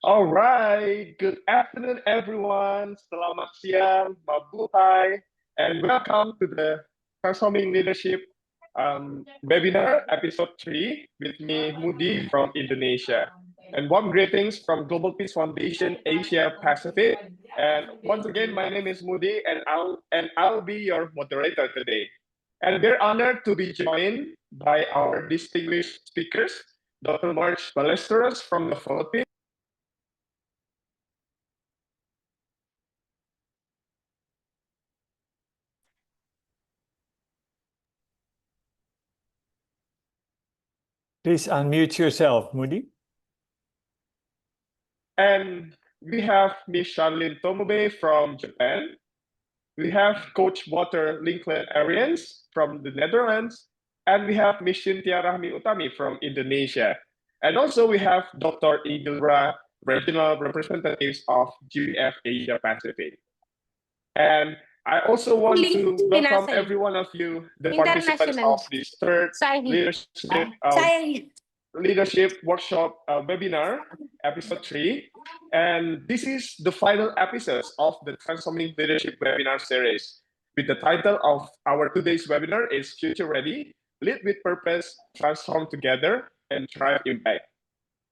All right, good afternoon, everyone. Selamat siang, mabuhay, and welcome to the Transforming Leadership webinar, episode 3, with me, Moody from Indonesia. And warm greetings from Global Peace Foundation, Asia Pacific. And once again, my name is Moody, and I'll be your moderator today. And we're honored to be joined by our distinguished speakers, Dr. March Ballesteros from the Philippines. Please unmute yourself, Moody. And we have Miss Shanlin Tomobe from Japan. We have Coach Walter Linklin Arians from the Netherlands. And we have Miss Cynthia Rahmi Utami from Indonesia. And also we have Dr. Igilra, regional representatives of GBF Asia Pacific. And I also want to welcome every one of you, the participants of this third leadership workshop webinar, episode 3. And this is the final episode of the Transforming Leadership webinar series. With the title of our today's webinar is Future Ready, Lead with Purpose, Transform Together, and Drive Impact.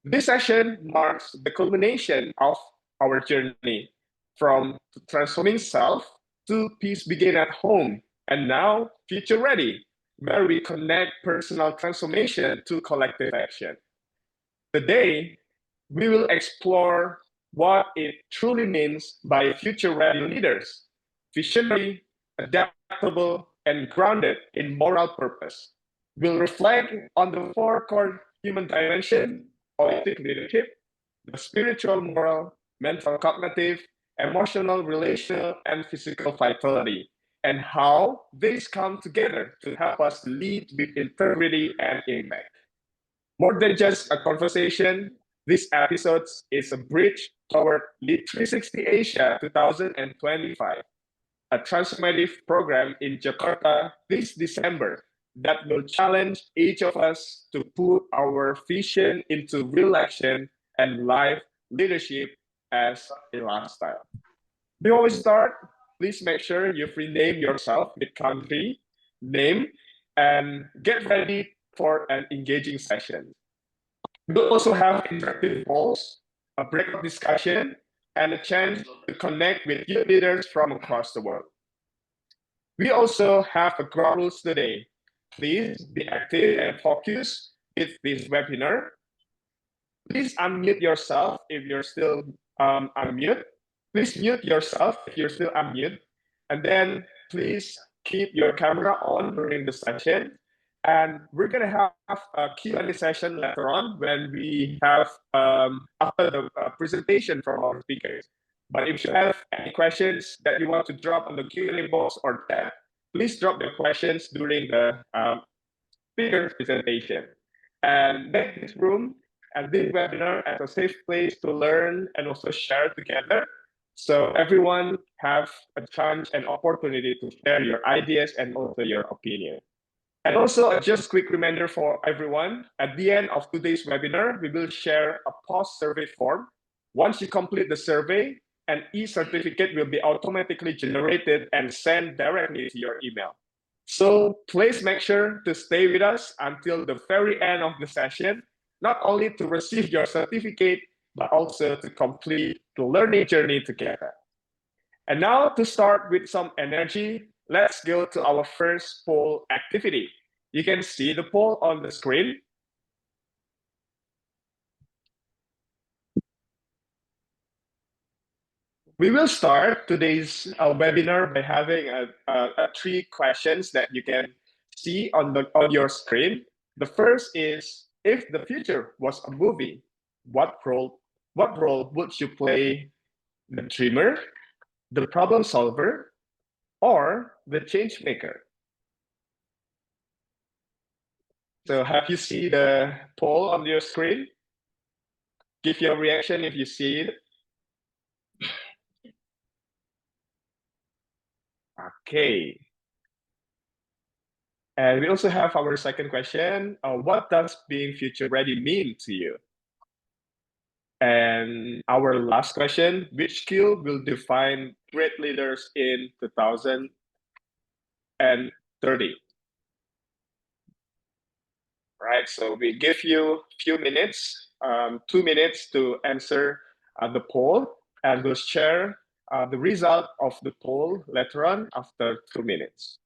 This session marks the culmination of our journey from transforming self to peace begin at home, and now Future Ready, where we connect personal transformation to collective action. Today, we will explore what it truly means by future-ready leaders, visionary, adaptable, and grounded in moral purpose. We'll reflect on the 4 core human dimensions: holistic leadership, the spiritual, moral, mental, cognitive, emotional, relational, and physical vitality, and how these come together to help us lead with integrity and impact. More than just a conversation, this episode is a bridge toward Lead 360 Asia 2025, a transformative program in Jakarta this December that will challenge each of us to put our vision into real action and live leadership as a lifestyle. Before we start, please make sure you've renamed yourself with country, name, and get ready for an engaging session. We'll also have interactive polls, a breakout discussion, and a chance to connect with youth leaders from across the world. We also have a ground rules today. Please be active and focused with this webinar. Please unmute yourself if you're still unmute. Please mute yourself if you're still unmute. And then please keep your camera on during the session. And we're going to have a Q&A session later on when we have, after the presentation from our speakers. But if you have any questions that you want to drop on the Q&A box or chat, please drop the questions during the speaker presentation. And make this room and this webinar as a safe place to learn and also share together, so everyone have a chance and opportunity to share your ideas and also your opinion. And also, just quick reminder for everyone, at the end of today's webinar, we will share a post-survey form. Once you complete the survey, an e-certificate will be automatically generated and sent directly to your email. So please make sure to stay with us until the very end of the session, not only to receive your certificate, but also to complete the learning journey together. And now to start with some energy, let's go to our first poll activity. You can see the poll on the screen. We will start today's webinar by having 3 questions that you can see on your screen. The first is, if the future was a movie, what role would you play? The dreamer, the problem solver, or the change maker? So have you seen the poll on your screen? Give your reaction if you see it. Okay. And we also have our second question. What does being future ready mean to you? And our last question, which skill will define great leaders in 2030? Right, so we give you a few minutes, 2 minutes to answer the poll, and we'll share the result of the poll later on after 2 minutes.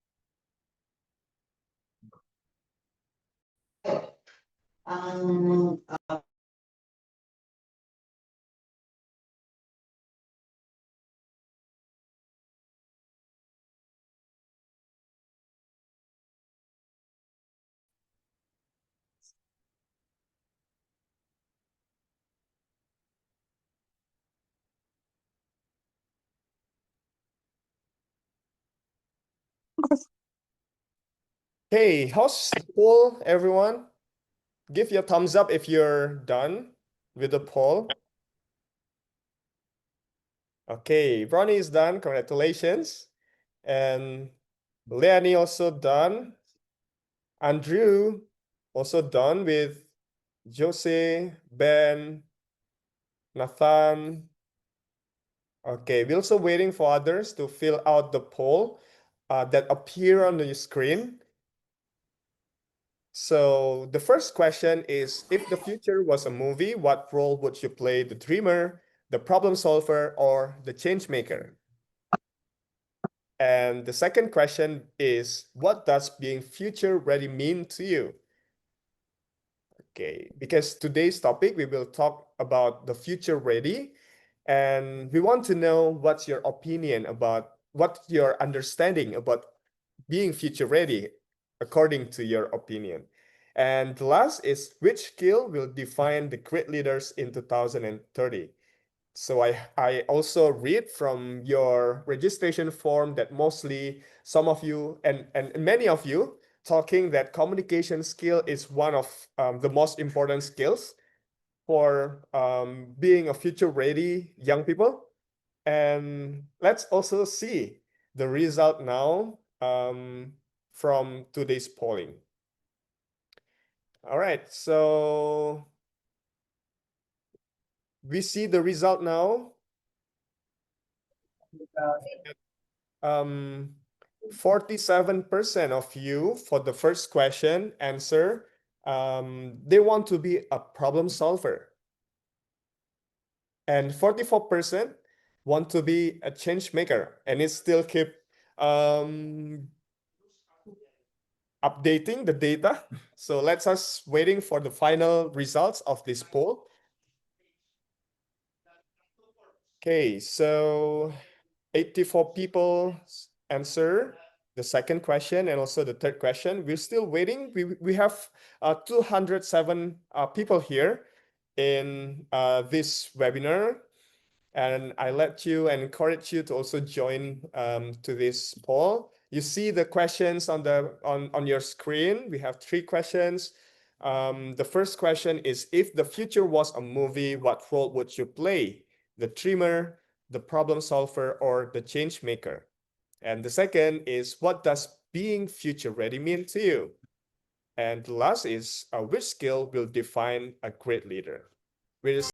Hey, how's the poll, everyone? Give your thumbs up if you're done with the poll. Okay, Ronnie is done. Congratulations. And Leonie also done. Andrew also done with Jose, Ben, Nathan. Okay, we're also waiting for others to fill out the poll that appear on the screen. So the first question is, if the future was a movie, what role would you play? The dreamer, the problem solver, or the change maker? And the second question is, what does being future ready mean to you? Okay, because today's topic, we will talk about the future ready, and we want to know what's your opinion about, what your understanding about being future ready, according to your opinion. And the last is, which skill will define the great leaders in 2030? So I also read from your registration form that mostly some of you and many of you talking that communication skill is one of the most important skills for being a future ready young people. And let's also see the result now from today's polling. All right, so we see the result now. 47% of you for the first question answer, they want to be a problem solver. And 44% want to be a change maker, and it still keep updating the data. So let's us waiting for the final results of this poll. Okay, so 84 people answer the second question and also the third question. We're still waiting. We have 207 people here in this webinar. And I let you and encourage you to also join to this poll. You see the questions on your screen. We have 3 questions. The first question is, if the future was a movie, what role would you play? The dreamer, the problem solver, or the change maker? And the second is, what does being future ready mean to you? And the last is, which skill will define a great leader? We're just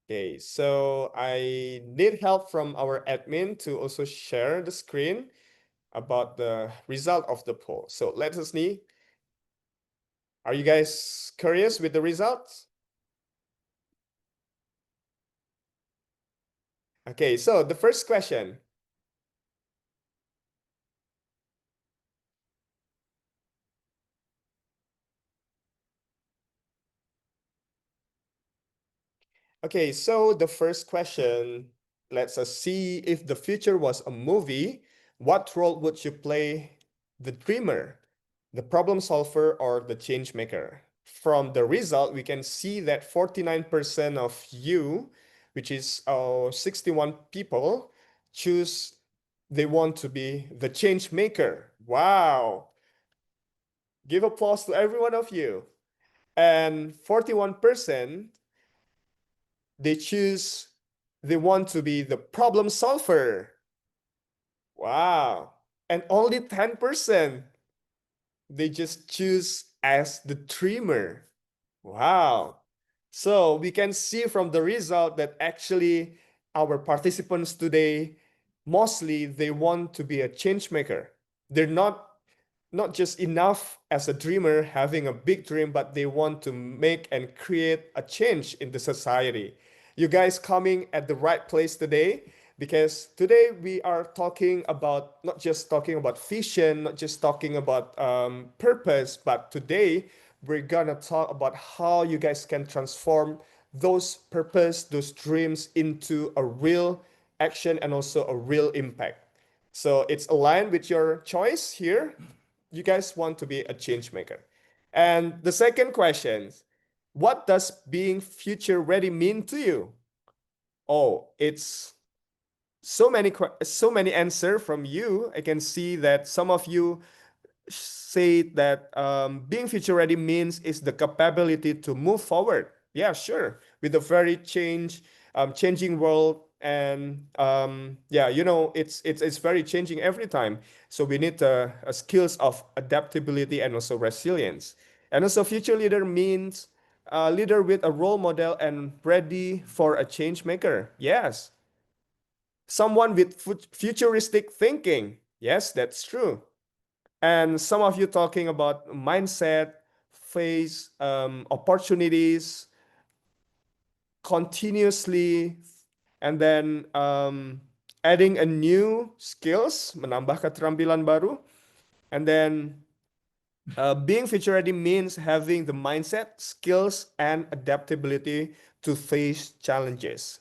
Okay, so I need help from our admin to also share the screen about the result of the poll. So let us see. Are you guys curious with the results? Okay, so the first question. Okay, so the first question, let's see if the future was a movie, what role would you play the dreamer, the problem solver, or the change maker? From the result, we can see that 49% of you, which is 61 people, choose they want to be the change maker. Wow. Give applause to every one of you. And 41% they want to be the problem solver. Wow. And only 10% they just choose as the dreamer. Wow. So we can see from the result that actually our participants today, mostly they want to be a change maker. They're not just enough as a dreamer having a big dream, but they want to make and create a change in the society. You guys coming at the right place today, because today we are talking about not just talking about vision, not just talking about purpose, but today we're gonna talk about how you guys can transform those purpose, those dreams into a real action and also a real impact. So it's aligned with your choice here. You guys want to be a change maker. And the second question, what does being future ready mean to you? Oh, it's so many answer from you. I can see that some of you say that being future ready means is the capability to move forward. Yeah, sure, with a very changing world, and yeah, you know, it's very changing every time. So we need skills of adaptability and also resilience. And also, future leader means a leader with a role model and ready for a change maker. Yes, someone with futuristic thinking. Yes, that's true. And some of you talking about mindset, face opportunities continuously, and then adding a new skills, menambah keterampilan baru, and then being future ready means having the mindset, skills, and adaptability to face challenges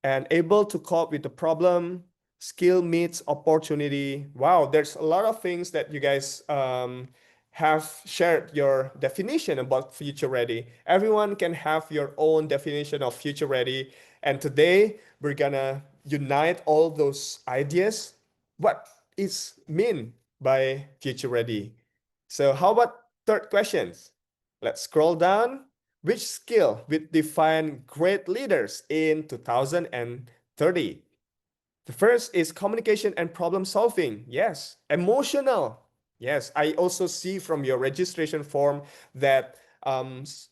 and able to cope with the problem. Skill meets opportunity. Wow, there's a lot of things that you guys have shared your definition about future ready. Everyone can have your own definition of future ready. And today we're gonna unite all those ideas. What is mean by future ready? So how about third questions? Let's scroll down. Which skill would define great leaders in 2030? The first is communication and problem solving. Yes. Emotional. Yes. I also see from your registration form that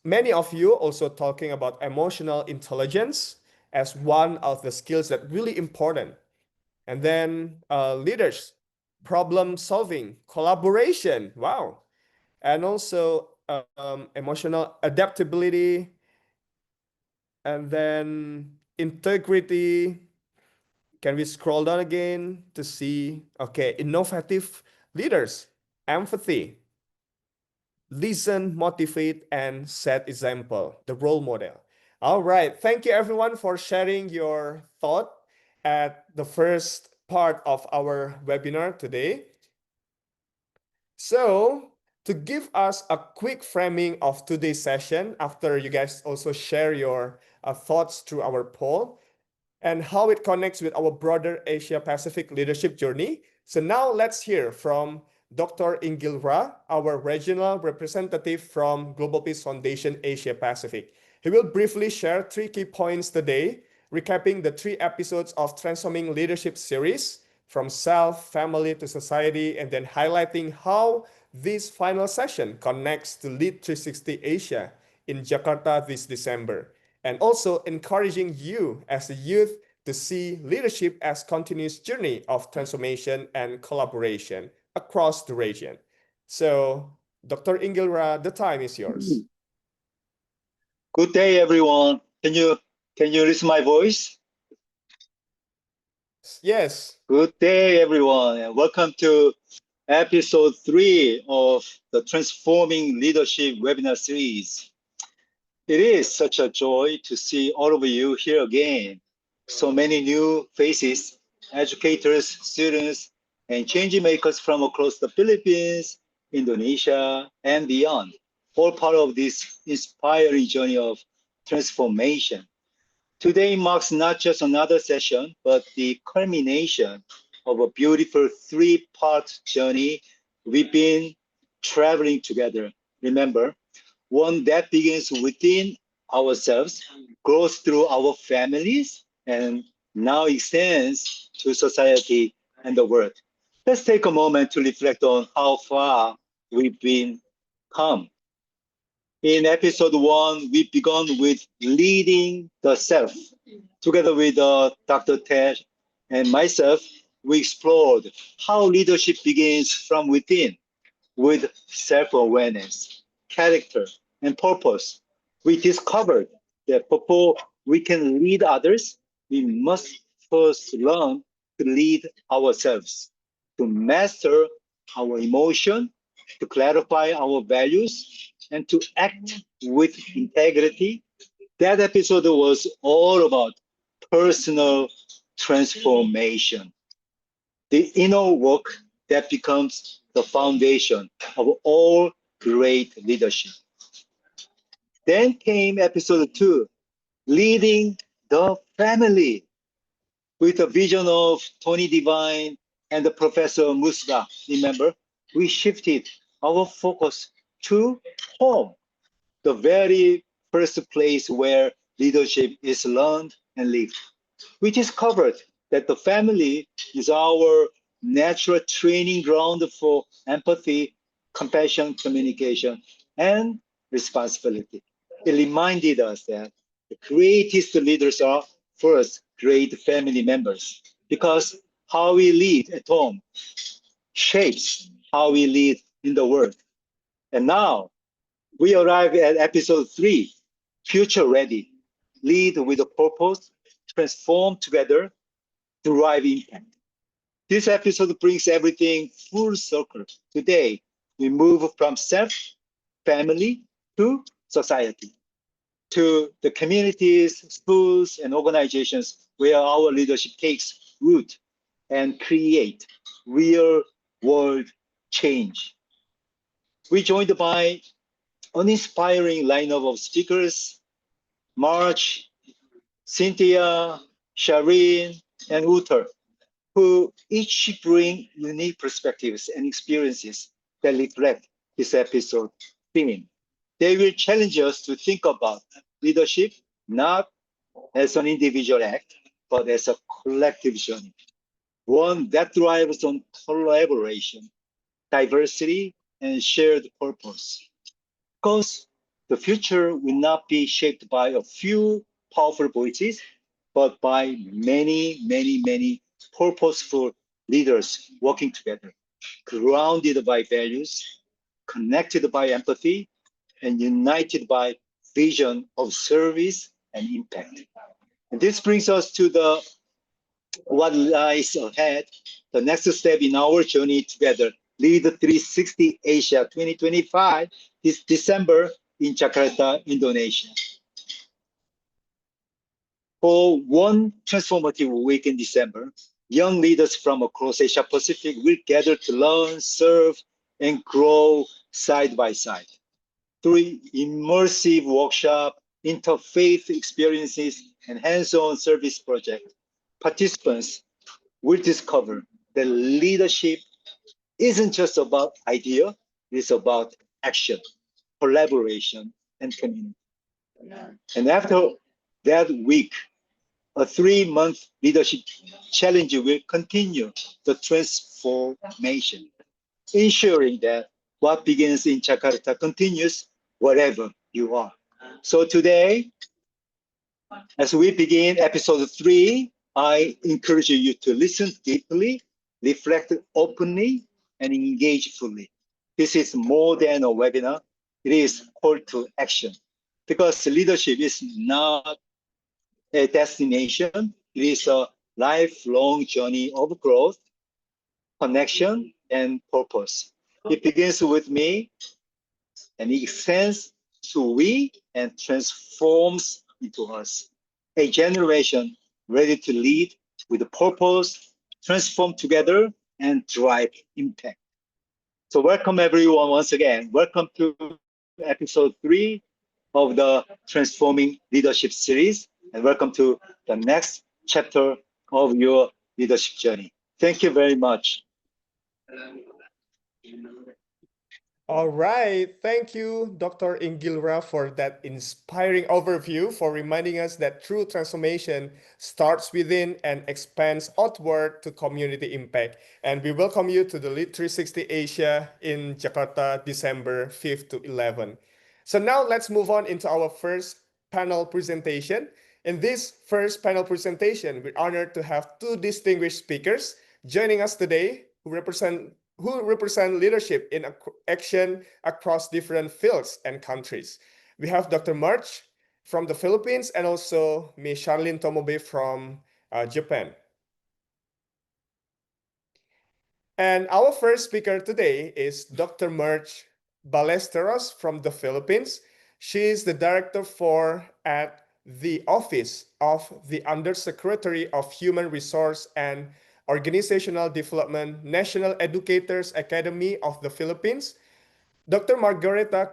many of you also talking about emotional intelligence as one of the skills that really important. And then leaders, problem solving, collaboration. Wow. And also emotional adaptability, and then integrity. Can we scroll down again to see? Okay, innovative leaders, empathy, listen, motivate, and set example, the role model. All right, thank you everyone for sharing your thought at the first part of our webinar today. So, to give us a quick framing of today's session, after you guys also share your thoughts through our poll and how it connects with our broader Asia Pacific leadership journey. So now let's hear from Dr. Ingil Ra, our regional representative from Global Peace Foundation Asia Pacific. He will briefly share 3 key points today, recapping the 3 episodes of Transforming Leadership series, from self, family to society, and then highlighting how this final session connects to Lead 360 Asia in Jakarta this December. and also encouraging you as a youth to see leadership as continuous journey of transformation and collaboration across the region. So, Dr. Ingilra, the time is yours. Good day, everyone. Can you listen my voice? Yes. Good day, everyone, and welcome to episode 3 of the Transforming Leadership webinar series. It is such a joy to see all of you here again. So many new faces, educators, students, and change makers from across the Philippines, Indonesia, and beyond, all part of this inspiring journey of transformation. Today marks not just another session, but the culmination of a beautiful 3-part journey we've been traveling together. Remember, one that begins within ourselves, grows through our families, and now extends to society and the world. Let's take a moment to reflect on how far we've been come. In episode 1, we began with leading the self. Together with Dr. Ted and myself, we explored how leadership begins from within with self-awareness, character, and purpose. We discovered that before we can lead others, we must first learn to lead ourselves, to master our emotion, to clarify our values, and to act with integrity. That episode was all about personal transformation, the inner work that becomes the foundation of all great leadership. Then came episode 2, leading the family, with a vision of Tony Devine and the Professor Musga. Remember, we shifted our focus to home, the very first place where leadership is learned and lived. We discovered that the family is our natural training ground for empathy, compassion, communication, and responsibility. It reminded us that the greatest leaders are first great family members, because how we lead at home shapes how we lead in the world. And now we arrive at episode 3, Future Ready. Lead with a purpose, transform together, derive impact. This episode brings everything full circle. Today, we move from self, family, to society, to the communities, schools, and organizations where our leadership takes root and create real world change. We joined by an inspiring lineup of speakers: March, Cynthia, Shireen, and Utter, who each bring unique perspectives and experiences that reflect this episode theme. They will challenge us to think about leadership not as an individual act, but as a collective journey, one that thrives on collaboration, diversity, and shared purpose. Because the future will not be shaped by a few powerful voices, but by many, many, many purposeful leaders working together, grounded by values, connected by empathy, and united by vision of service and impact. And this brings us to the what lies ahead, the next step in our journey together. Lead 360 Asia 2025 this December in Jakarta, Indonesia. For one transformative week in December, young leaders from across Asia Pacific will gather to learn, serve, and grow side by side. Through immersive workshop, interfaith experiences, and hands-on service projects, participants will discover that leadership isn't just about idea, it's about action, collaboration, and community. And after that week, a 3-month leadership challenge will continue the transformation, ensuring that what begins in Jakarta continues wherever you are. So today, As we begin episode 3, I encourage you to listen deeply, reflect openly, and engage fully. This is more than a webinar. It is call to action because leadership is not a destination. It is a lifelong journey of growth, connection, and purpose. It begins with me and it extends to we and transforms into us. A generation ready to lead with a purpose, transform together, and drive impact. So welcome everyone once again. Welcome to episode 3 of the Transforming Leadership series, and welcome to the next chapter of your leadership journey. Thank you very much. All right. Thank you, Dr. Ingilra, for that inspiring overview, for reminding us that true transformation starts within and expands outward to community impact. And we welcome you to the Lead 360 Asia in Jakarta, December 5th to 11th. So now let's move on into our first panel presentation. In this first panel presentation, we're honored to have two distinguished speakers joining us today who represent leadership in action across different fields and countries. We have Dr. March from the Philippines and also Ms. Charlene Tomobe from Japan. And our first speaker today is Dr. March Ballesteros from the Philippines. She is the director at the Office of the Undersecretary of Human Resource and Organizational Development, National Educators Academy of the Philippines. Dr. Margareta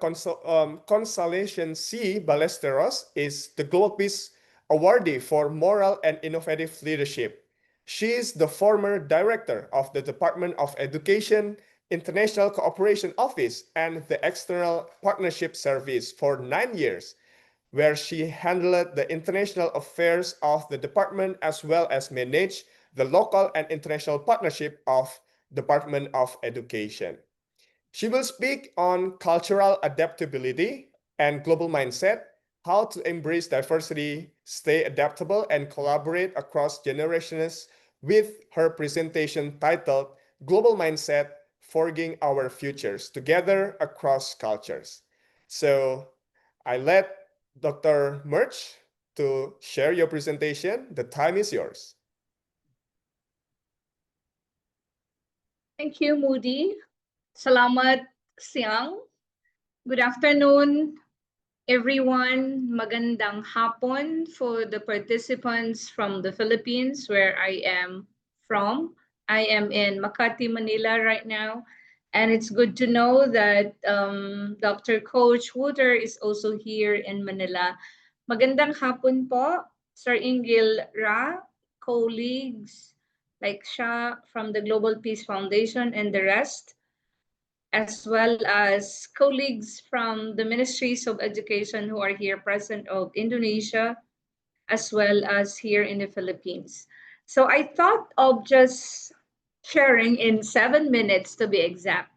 Consolacion C. Ballesteros is the Global Peace Awardee for Moral and Innovative Leadership. She is the former director of the Department of Education, International Cooperation Office, and the External Partnership Service for 9 years, where she handled the international affairs of the department as well as managed the local and international partnership of Department of Education. She will speak on cultural adaptability and global mindset, how to embrace diversity, stay adaptable, and collaborate across generations with her presentation titled Global Mindset, Forging Our Futures Together Across Cultures. So I let Dr. March to share your presentation. The time is yours. Thank you, Moody. Salamat siang. Good afternoon, everyone. Magandang hapon for the participants from the Philippines, where I am from. I am in Makati, Manila right now. And it's good to know that Dr. Coach Wooder is also here in Manila. Magandang hapon po, Sir Ingil Ra, colleagues like siya from the Global Peace Foundation and the rest, as well as colleagues from the Ministries of Education who are here present of Indonesia, as well as here in the Philippines. So I thought of just sharing in 7 minutes to be exact.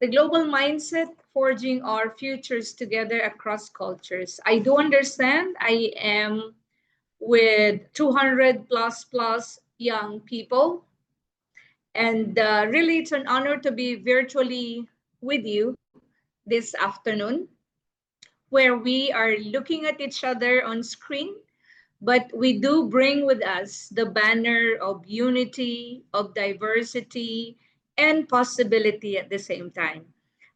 The global mindset, forging our futures together across cultures. I do understand I am with 200 plus young people. And really, it's an honor to be virtually with you this afternoon, where we are looking at each other on screen, but we do bring with us the banner of unity, of diversity, and possibility at the same time.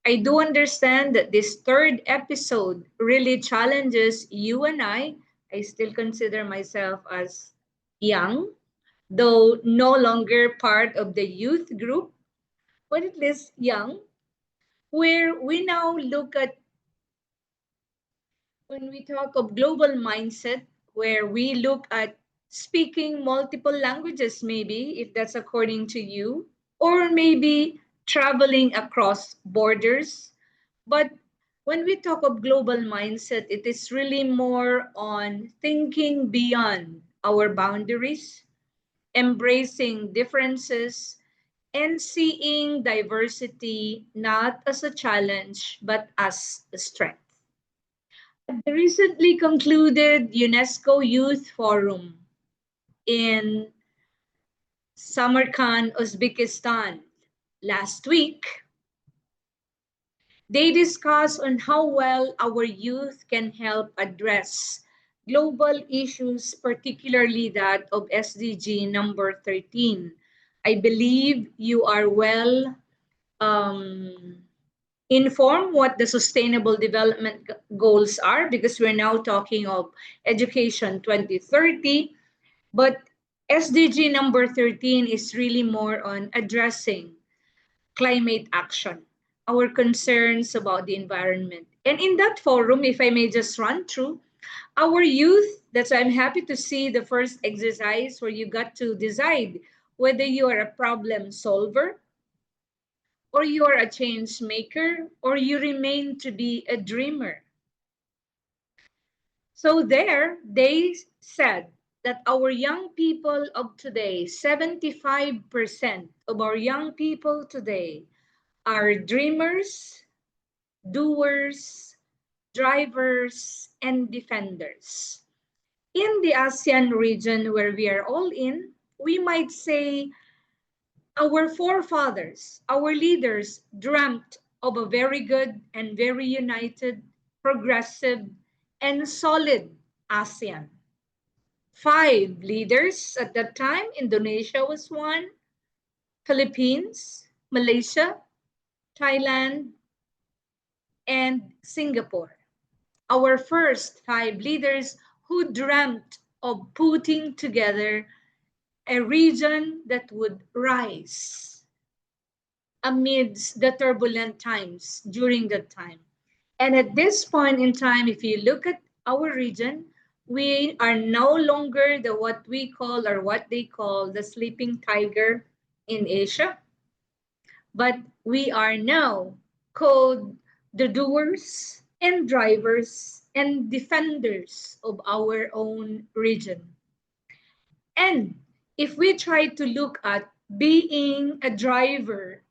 I do understand that this third episode really challenges you and I. I still consider myself as young, though no longer part of the youth group, but at least young, where we now look at, when we talk of global mindset, where we look at speaking multiple languages, maybe, if that's according to you, or maybe traveling across borders. But when we talk of global mindset, it is really more on thinking beyond our boundaries, embracing differences, and seeing diversity not as a challenge, but as a strength. the recently concluded UNESCO Youth Forum in Samarkand, Uzbekistan last week, they discussed on how well our youth can help address global issues, particularly that of SDG number 13. I believe you are well informed what the sustainable development goals are, because we're now talking of education 2030, but SDG number 13 is really more on addressing climate action, our concerns about the environment. And in that forum, if I may just run through, our youth, that's why I'm happy to see the first exercise where you got to decide whether you are a problem solver, or you are a change maker, or you remain to be a dreamer. So there, they said that our young people of today, 75% of our young people today are dreamers, doers, drivers, and defenders. In the ASEAN region where we are all in, we might say our forefathers, our leaders dreamt of a very good and very united, progressive, and solid ASEAN. 5 leaders at that time. Indonesia was one, Philippines, Malaysia, Thailand, and Singapore. Our first 5 leaders who dreamt of putting together a region that would rise amidst the turbulent times during that time. And at this point in time, if you look at our region, we are no longer the what we call or what they call the sleeping tiger in Asia, but we are now called the doers and drivers and defenders of our own region. And if we try to look at being a driver,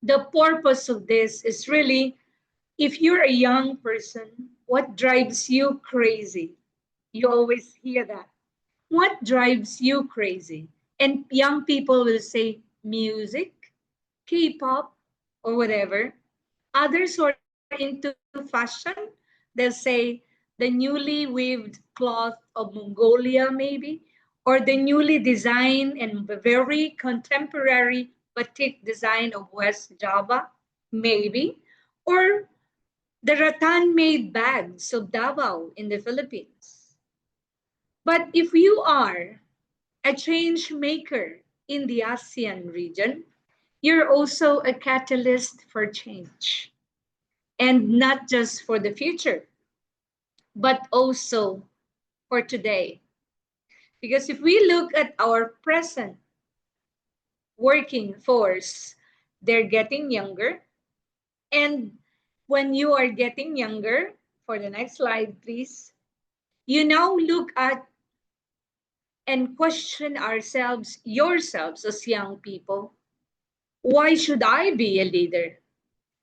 the purpose of this is really, if you're a young person, what drives you crazy? You always hear that. What drives you crazy? And young people will say music, K-pop, or whatever. Others who are into fashion, they'll say the newly weaved cloth of Mongolia, maybe, or the newly designed and very contemporary batik design of West Java, maybe, or the rattan-made bags of Davao in the Philippines. But if you are a change maker in the ASEAN region, you're also a catalyst for change. And not just for the future, but also for today. Because if we look at our present working force, they're getting younger. And when you are getting younger, for the next slide, please, you now look at and question ourselves, yourselves as young people. Why should I be a leader?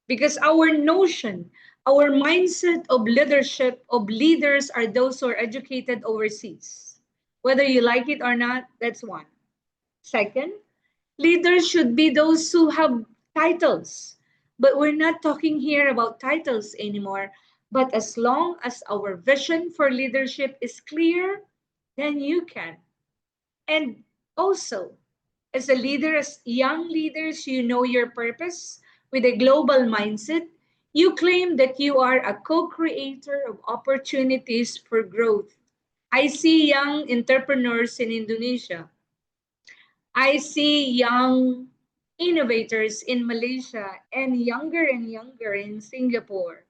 Because our notion, our mindset of leadership, of leaders are those who are educated overseas. Whether you like it or not, that's one. Second, leaders should be those who have titles. But we're not talking here about titles anymore. But as long as our vision for leadership is clear, then you can. And also, as a leader, as young leaders, you know your purpose with a global mindset. You claim that you are a co-creator of opportunities for growth. I see young entrepreneurs in Indonesia. I see young innovators in Malaysia and younger in Singapore.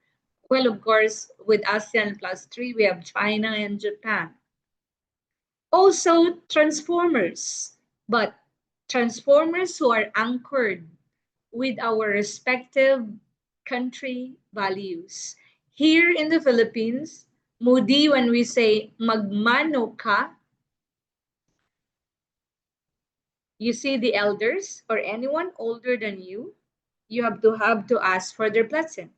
Well, of course, with ASEAN plus 3, we have China and Japan. Also, transformers, but transformers who are anchored with our respective country values. Here in the Philippines, Moody, when we say magmano ka, you see the elders or anyone older than you have to ask for their blessing.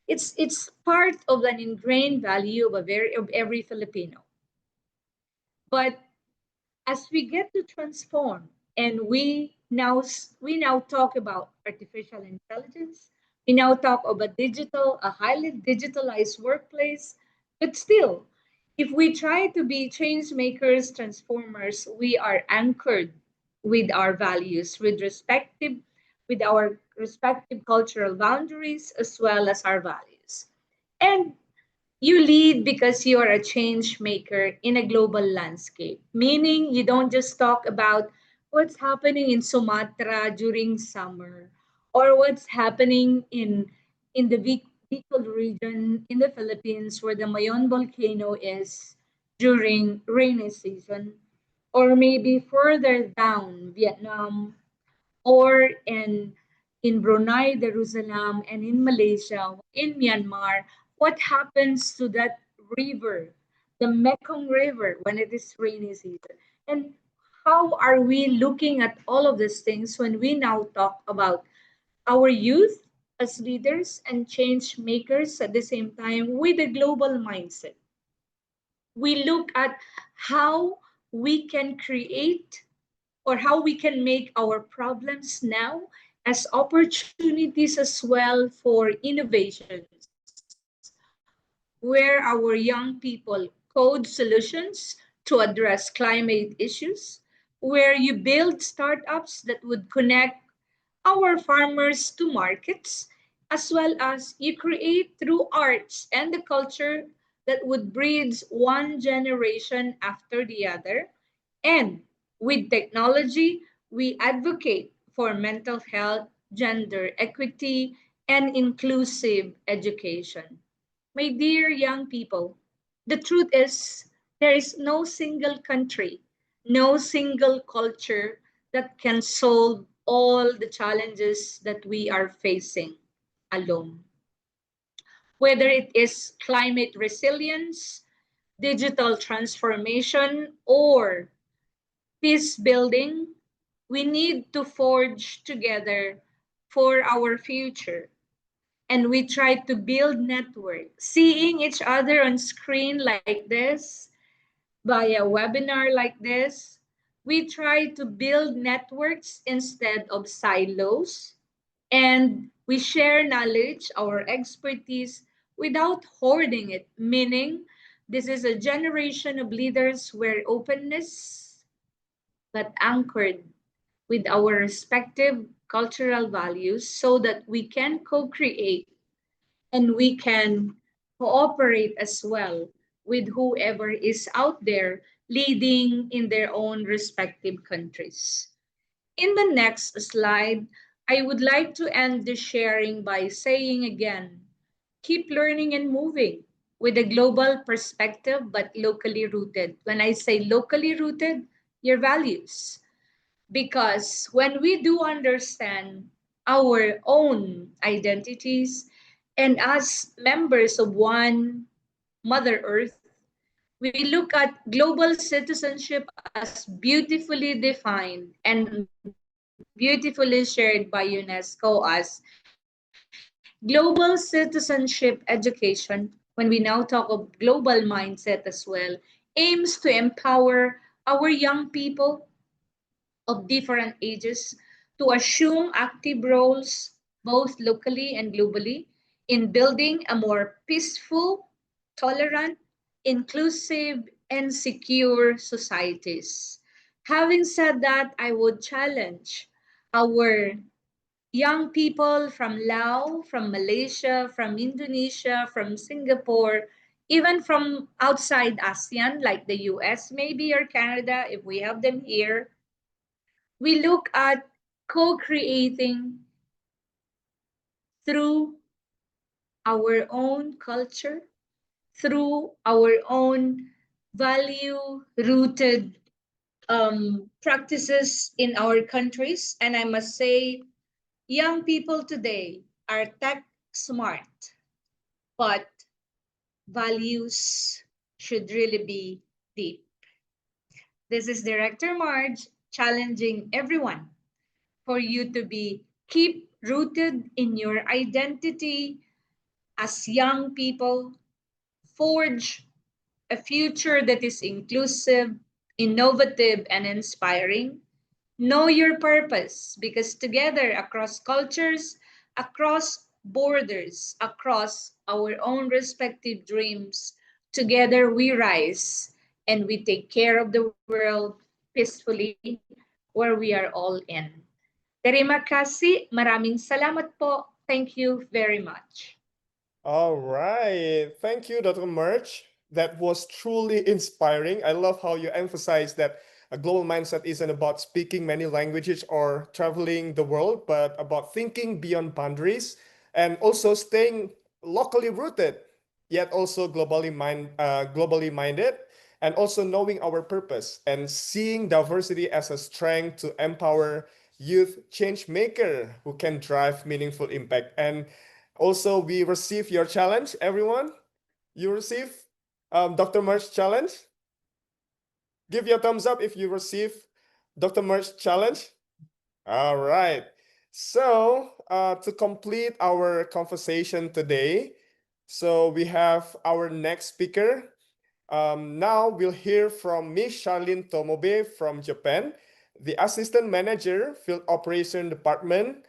It's part of an ingrained value of every Filipino. But as we get to transform and we now talk about artificial intelligence, we now talk about a highly digitalized workplace, but still, if we try to be change makers, transformers, we are anchored with our values, with our respective cultural boundaries as well as our values. And you lead because you are a change maker in a global landscape, meaning you don't just talk about what's happening in Sumatra during summer or what's happening in the Bicol region in the Philippines where the Mayon volcano is during rainy season, or maybe further down Vietnam or in Brunei Darussalam and in Malaysia, in Myanmar, what happens to that river, the Mekong River, when it is rainy season? And how are we looking at all of these things when we now talk about our youth as leaders and change makers at the same time with a global mindset? We look at how we can create or how we can make our problems now as opportunities as well for innovations, where our young people code solutions to address climate issues, where you build startups that would connect our farmers to markets, as well as you create through arts and the culture that would bridge one generation after the other. And with technology, we advocate for mental health, gender equity, and inclusive education. My dear young people, the truth is there is no single country, no single culture that can solve all the challenges that we are facing alone. Whether it is climate resilience, digital transformation, or peace building, we need to forge together for our future. And we try to build network, seeing each other on screen like this, via webinar like this. We try to build networks instead of silos, and we share knowledge, our expertise, without hoarding it, meaning this is a generation of leaders where openness, but anchored with our respective cultural values so that we can co-create and we can cooperate as well with whoever is out there leading in their own respective countries. In the next slide, I would like to end the sharing by saying again, keep learning and moving with a global perspective but locally rooted. When I say locally rooted, your values. Because when we do understand our own identities and as members of one Mother Earth, we look at global citizenship as beautifully defined and beautifully shared by UNESCO as global citizenship education. When we now talk of global mindset as well, aims to empower our young people of different ages to assume active roles both locally and globally in building a more peaceful, tolerant, inclusive, and secure societies. Having said that, I would challenge our young people from Laos, from Malaysia, from Indonesia, from Singapore, even from outside ASEAN, like the US maybe or Canada, if we have them here, we look at co-creating through our own culture, through our own value-rooted practices in our countries. And I must say, young people today are tech smart, but values should really be deep. This is Director Marge challenging everyone for you to be keep rooted in your identity, as young people, forge a future that is inclusive, innovative, and inspiring. Know your purpose because together, across cultures, across borders, across our own respective dreams, together we rise and we take care of the world peacefully where we are all in. Terima kasih, maraming salamat po. Thank you very much. All right. Thank you, Dr. Merch. That was truly inspiring. I love how you emphasize that a global mindset isn't about speaking many languages or traveling the world, but about thinking beyond boundaries and also staying locally rooted, yet also globally minded, and also knowing our purpose and seeing diversity as a strength to empower youth change maker who can drive meaningful impact. And also, we receive your challenge, everyone. You receive Dr. Merch's challenge. Give your thumbs up if you receive Dr. Merch's challenge. All right. So, to complete our conversation today, so we have our next speaker. Now we'll hear from Miss Charlene Tomobe from Japan, the Assistant Manager, Field Operation Department,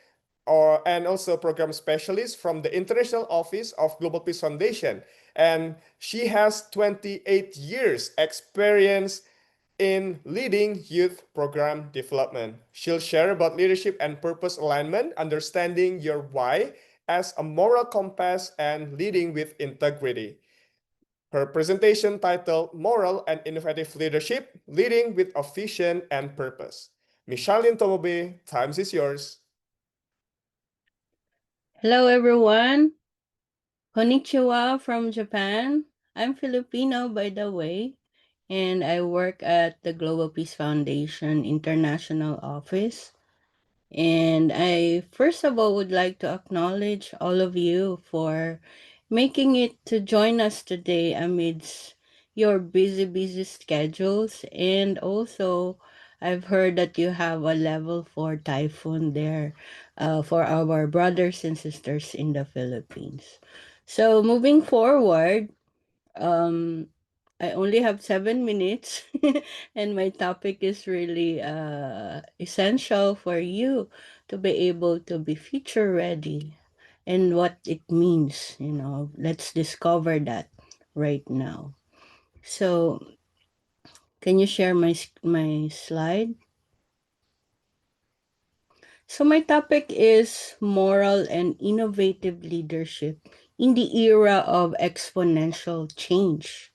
and also program specialist from the International Office of Global Peace Foundation. And she has 28 years experience in leading youth program development. She'll share about leadership and purpose alignment, understanding your why as a moral compass, and leading with integrity. Her presentation titled Moral and Innovative Leadership, Leading with a Vision and Purpose. Ms. Charlene Tomobe, times is yours. Hello, everyone. Konnichiwa from Japan. I'm Filipino, by the way, and I work at the Global Peace Foundation International Office. And I, first of all, would like to acknowledge all of you for making it to join us today amidst your busy schedules. And also, I've heard that you have a level 4 typhoon there for our brothers and sisters in the Philippines. So moving forward, I only have 7 minutes and my topic is really essential for you to be able to be future ready and what it means, let's discover that right now. So can you share my slide? So my topic is moral and innovative leadership in the era of exponential change.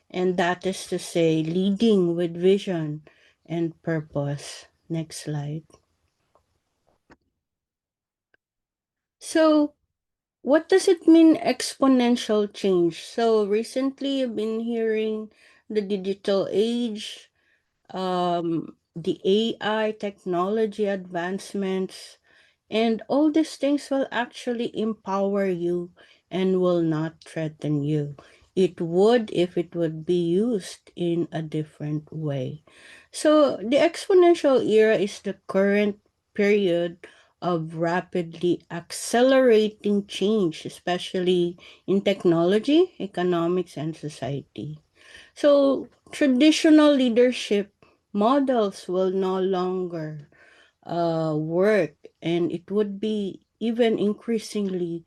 And that is to say, leading with vision and purpose. Next slide. So, what does it mean, exponential change? So, recently I've been hearing the digital age, the AI technology advancements, and all these things will actually empower you and will not threaten you. It would if it would be used in a different way. So the exponential era is the current period of rapidly accelerating change, especially in technology, economics, and society. So traditional leadership models will no longer work, and it would be even increasingly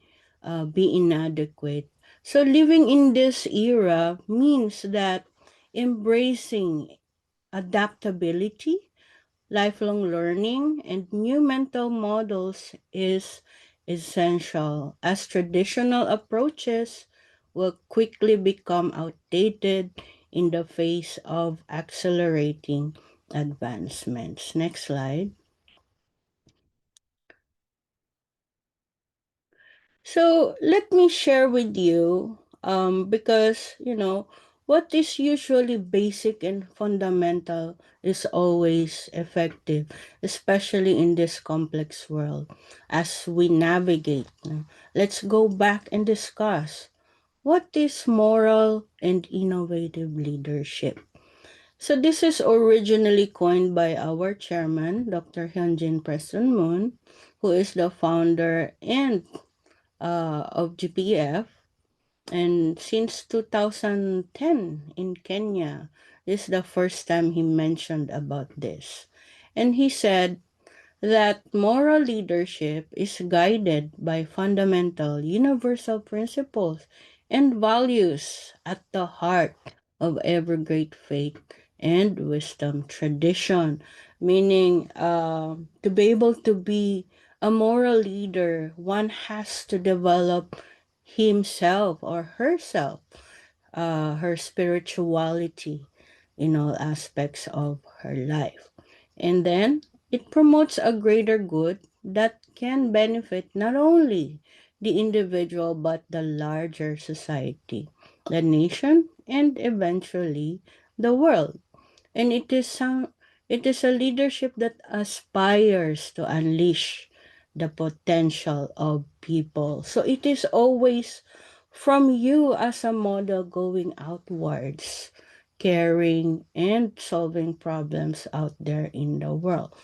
be inadequate. So living in this era means that embracing adaptability, lifelong learning, and new mental models is essential, as traditional approaches will quickly become outdated in the face of accelerating advancements. Next slide. So let me share with you, because, what is usually basic and fundamental is always effective, especially in this complex world. As we navigate, let's go back and discuss what is moral and innovative leadership. So this is originally coined by our chairman, Dr. Hyunjin Preston Moon, who is the founder and of GPF. And since 2010 in Kenya, this is the first time he mentioned about this. And he said that moral leadership is guided by fundamental universal principles and values at the heart of every great faith and wisdom tradition. Meaning, to be able to be a moral leader, one has to develop himself or herself, her spirituality in all aspects of her life. And then it promotes a greater good that can benefit not only the individual but the larger society, the nation, and eventually the world. And it is a leadership that aspires to unleash the potential of people. So it is always from you as a model going outwards, caring and solving problems out there in the world.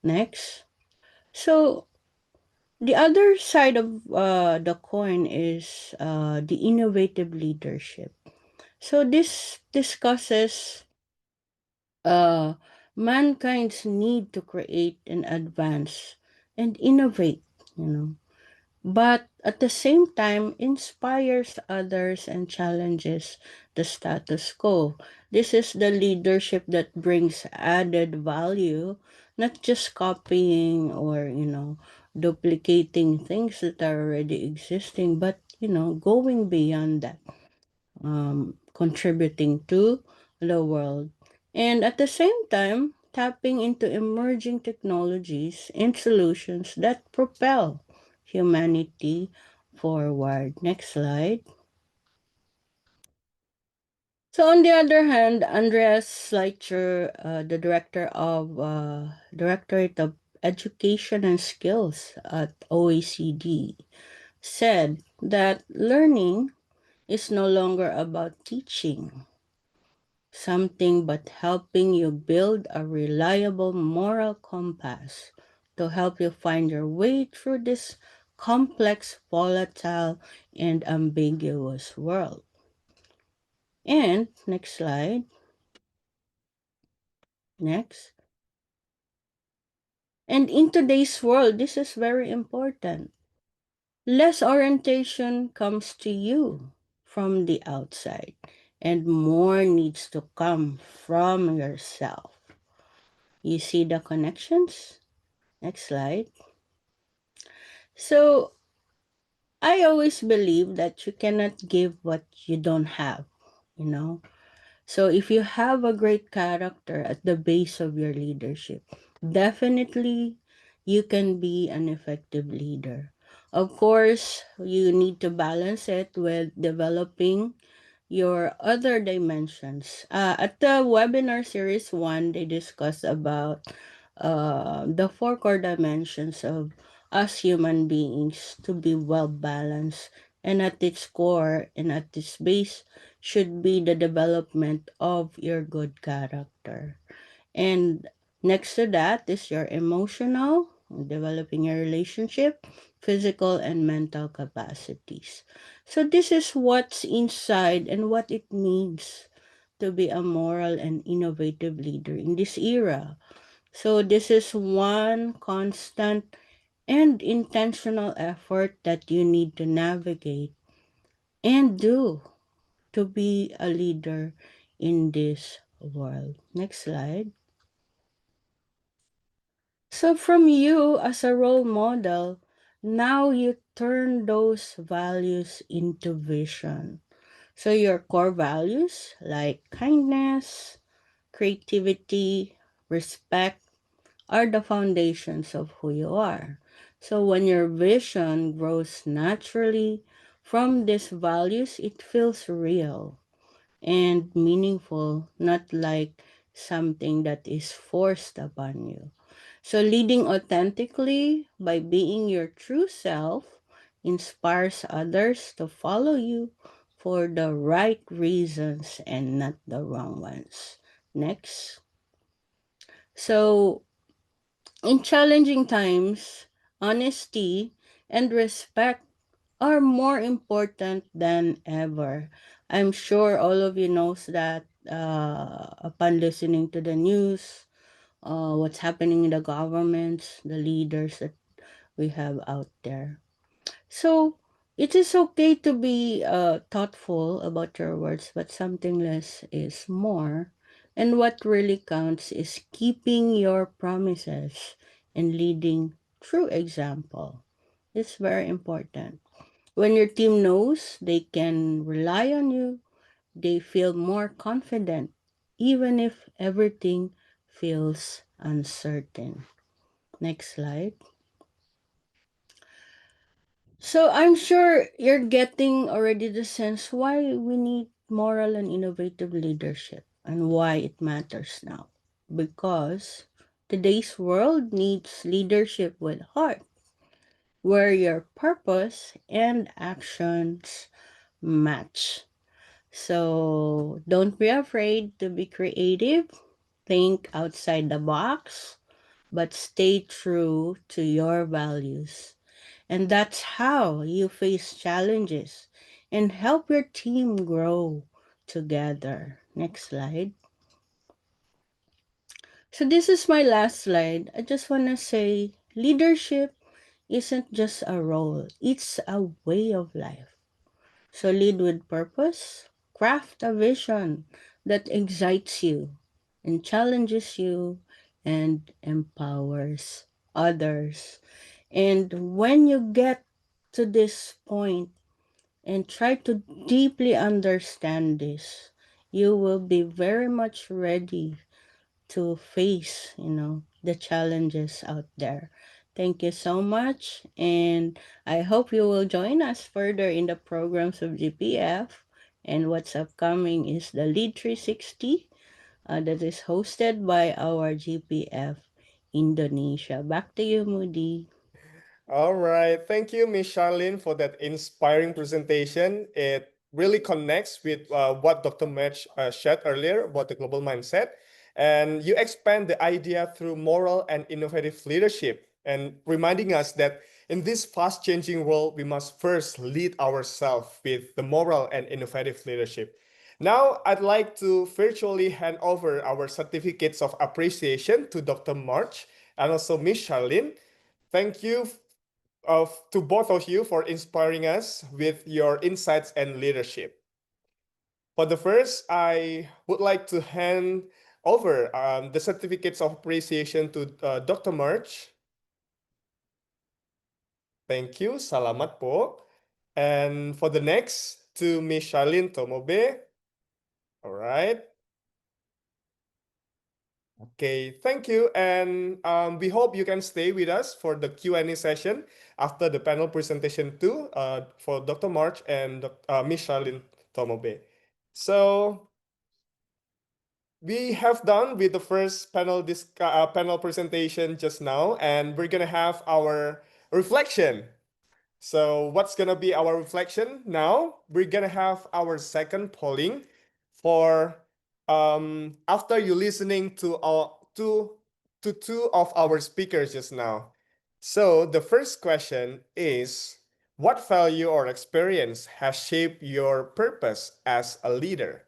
Next. So the other side of the coin is the innovative leadership. So this discusses mankind's need to create and advance and innovate, you know, but at the same time inspires others and challenges the status quo. This is the leadership that brings added value, not just copying or, duplicating things that are already existing, but, going beyond that, contributing to the world. And at the same time, tapping into emerging technologies and solutions that propel humanity forward. Next slide. So on the other hand, Andreas Schleicher, the Directorate of Education and Skills at OECD, said that learning is no longer about teaching something but helping you build a reliable moral compass to help you find your way through this complex, volatile, and ambiguous world. And next slide. Next. And in today's world, this is very important. Less orientation comes to you from the outside, and more needs to come from yourself. You see the connections? Next slide. So, I always believe that you cannot give what you don't have, you know? So, if you have a great character at the base of your leadership, definitely you can be an effective leader. Of course, you need to balance it with developing your other dimensions. At the webinar series 1, they discussed about the 4 core dimensions of us human beings to be well balanced, and at its core and at its base should be the development of your good character. And next to that is your emotional, developing your relationship, physical and mental capacities. So this is what's inside and what it means to be a moral and innovative leader in this era. So this is one constant and intentional effort that you need to navigate and do to be a leader in this world. Next slide. So from you as a role model, now you turn those values into vision. So your core values like kindness, creativity, respect are the foundations of who you are. So when your vision grows naturally from these values, it feels real and meaningful, not like something that is forced upon you. So leading authentically by being your true self inspires others to follow you for the right reasons and not the wrong ones. Next. So in challenging times, honesty and respect are more important than ever. I'm sure all of you knows that upon listening to the news, what's happening in the governments, the leaders that we have out there. So it is okay to be thoughtful about your words, but something less is more. And what really counts is keeping your promises and leading through example. It's very important. When your team knows they can rely on you, they feel more confident, even if everything feels uncertain. Next slide. So I'm sure you're getting already the sense why we need moral and innovative leadership and why it matters now. Because today's world needs leadership with heart, where your purpose and actions match. So don't be afraid to be creative, think outside the box, but stay true to your values. And that's how you face challenges and help your team grow together. Next slide. So, this is my last slide. I just want to say leadership isn't just a role, it's a way of life. So, lead with purpose, craft a vision that excites you and challenges you and empowers others. And when you get to this point and try to deeply understand this, you will be very much ready to face, the challenges out there. Thank you so much. And I hope you will join us further in the programs of GPF. And what's upcoming is the Lead 360 that is hosted by our GPF Indonesia. Back to you, Moody. All right. Thank you, Miss Charlene, for that inspiring presentation. It really connects with what Dr. Mitch shared earlier about the global mindset. And you expand the idea through moral and innovative leadership and reminding us that in this fast changing world, we must first lead ourselves with the moral and innovative leadership. Now, I'd like to virtually hand over our certificates of appreciation to Dr. March and also Miss Charlene. Thank you to both of you for inspiring us with your insights and leadership. For the first, I would like to hand over the certificates of appreciation to Dr. March. Thank you, salamat po. And for the next, to Miss Charlene Tomobe. All right. Okay, thank you. And we hope you can stay with us for the Q&A session after the panel presentation too, for Dr. March and Miss Charlene Tomobe. So we have done with the first panel presentation just now, and we're gonna have our reflection. So what's gonna be our reflection now? We're gonna have our second polling for after you listening to two of our speakers just now. So the first question is, what value or experience has shaped your purpose as a leader?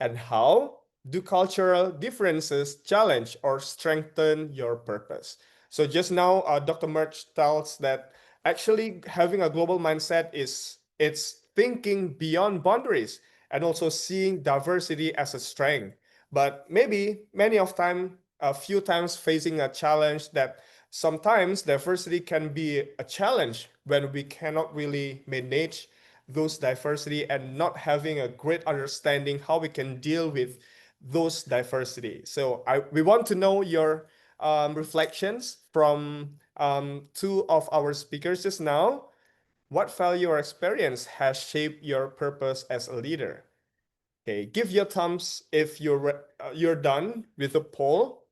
And how do cultural differences challenge or strengthen your purpose? So just now, Dr. Merch tells that actually having a global mindset is it's thinking beyond boundaries and also seeing diversity as a strength. But maybe a few times facing a challenge that sometimes diversity can be a challenge when we cannot really manage those diversity and not having a great understanding how we can deal with those diversity. So we want to know your reflections from two of our speakers just now. What value or experience has shaped your purpose as a leader? Okay, give your thumbs if you're done with the poll,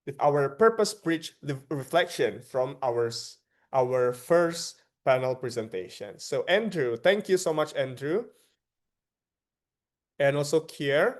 with our purpose bridge reflection from our first panel presentation. So Andrew, thank you so much, Andrew. And also Kier.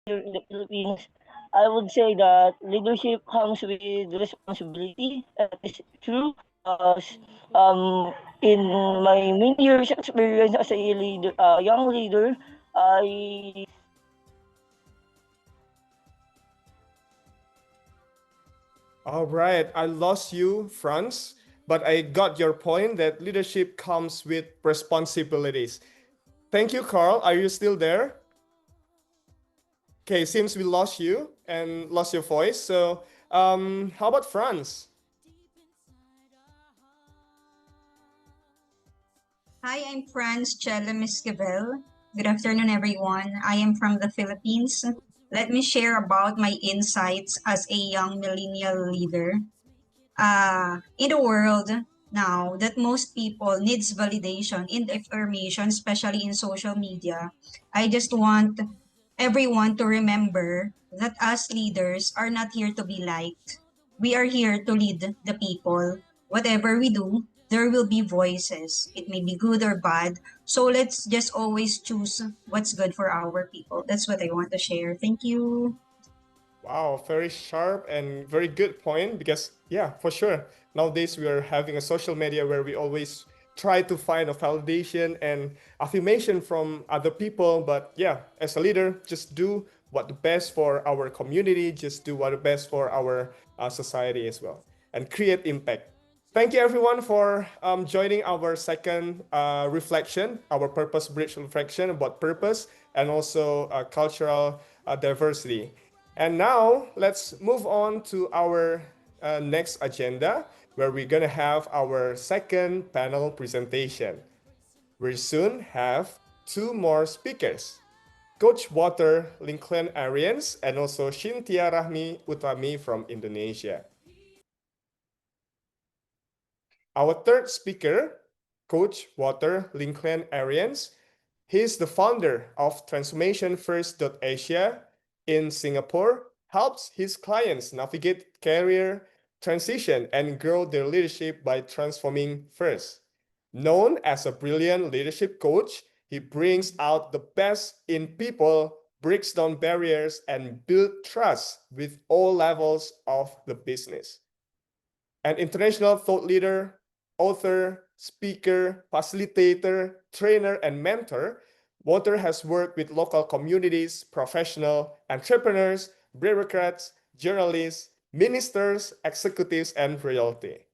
here in the Philippines, I would say that leadership comes with responsibility. That is true. Because in my many years experience as a leader, young leader, I All right, I lost you, Franz, but I got your point that leadership comes with responsibilities. Thank you, Carl. Are you still there? Okay, seems we lost you and lost your voice. So, how about Franz? Hi, I'm Franz Chela Miscavel. Good afternoon, everyone. I am from the Philippines. Let me share about my insights as a young millennial leader. In the world now that most people needs validation in information, especially in social media, I just want everyone to remember that us leaders are not here to be liked. We are here to lead the people. Whatever we do, there will be voices. It may be good or bad. So let's just always choose what's good for our people. That's what I want to share. Thank you. Wow, very sharp and very good point because, yeah, for sure. Nowadays, we are having a social media where we always try to find a validation and affirmation from other people. But yeah, as a leader, just do what the best for our community, just do what the best for our society as well, and create impact. Thank you, everyone, for joining our second reflection, our purpose bridge reflection about purpose and also cultural diversity. And now let's move on to our next agenda, where we're going to have our second panel presentation. We'll soon have two more speakers, Coach Walter Lincoln Arians and also Shintia Rahmi Utami from Indonesia. Our third speaker, Coach Walter Lincoln Arians, he's the founder of TransformationFirst.Asia in Singapore, helps his clients navigate career transition and grow their leadership by transforming first. Known as a brilliant leadership coach, he brings out the best in people, breaks down barriers, and builds trust with all levels of the business. An international thought leader, author, speaker, facilitator, trainer, and mentor, Walter has worked with local communities, professional entrepreneurs, bureaucrats, journalists, ministers, executives, and royalty.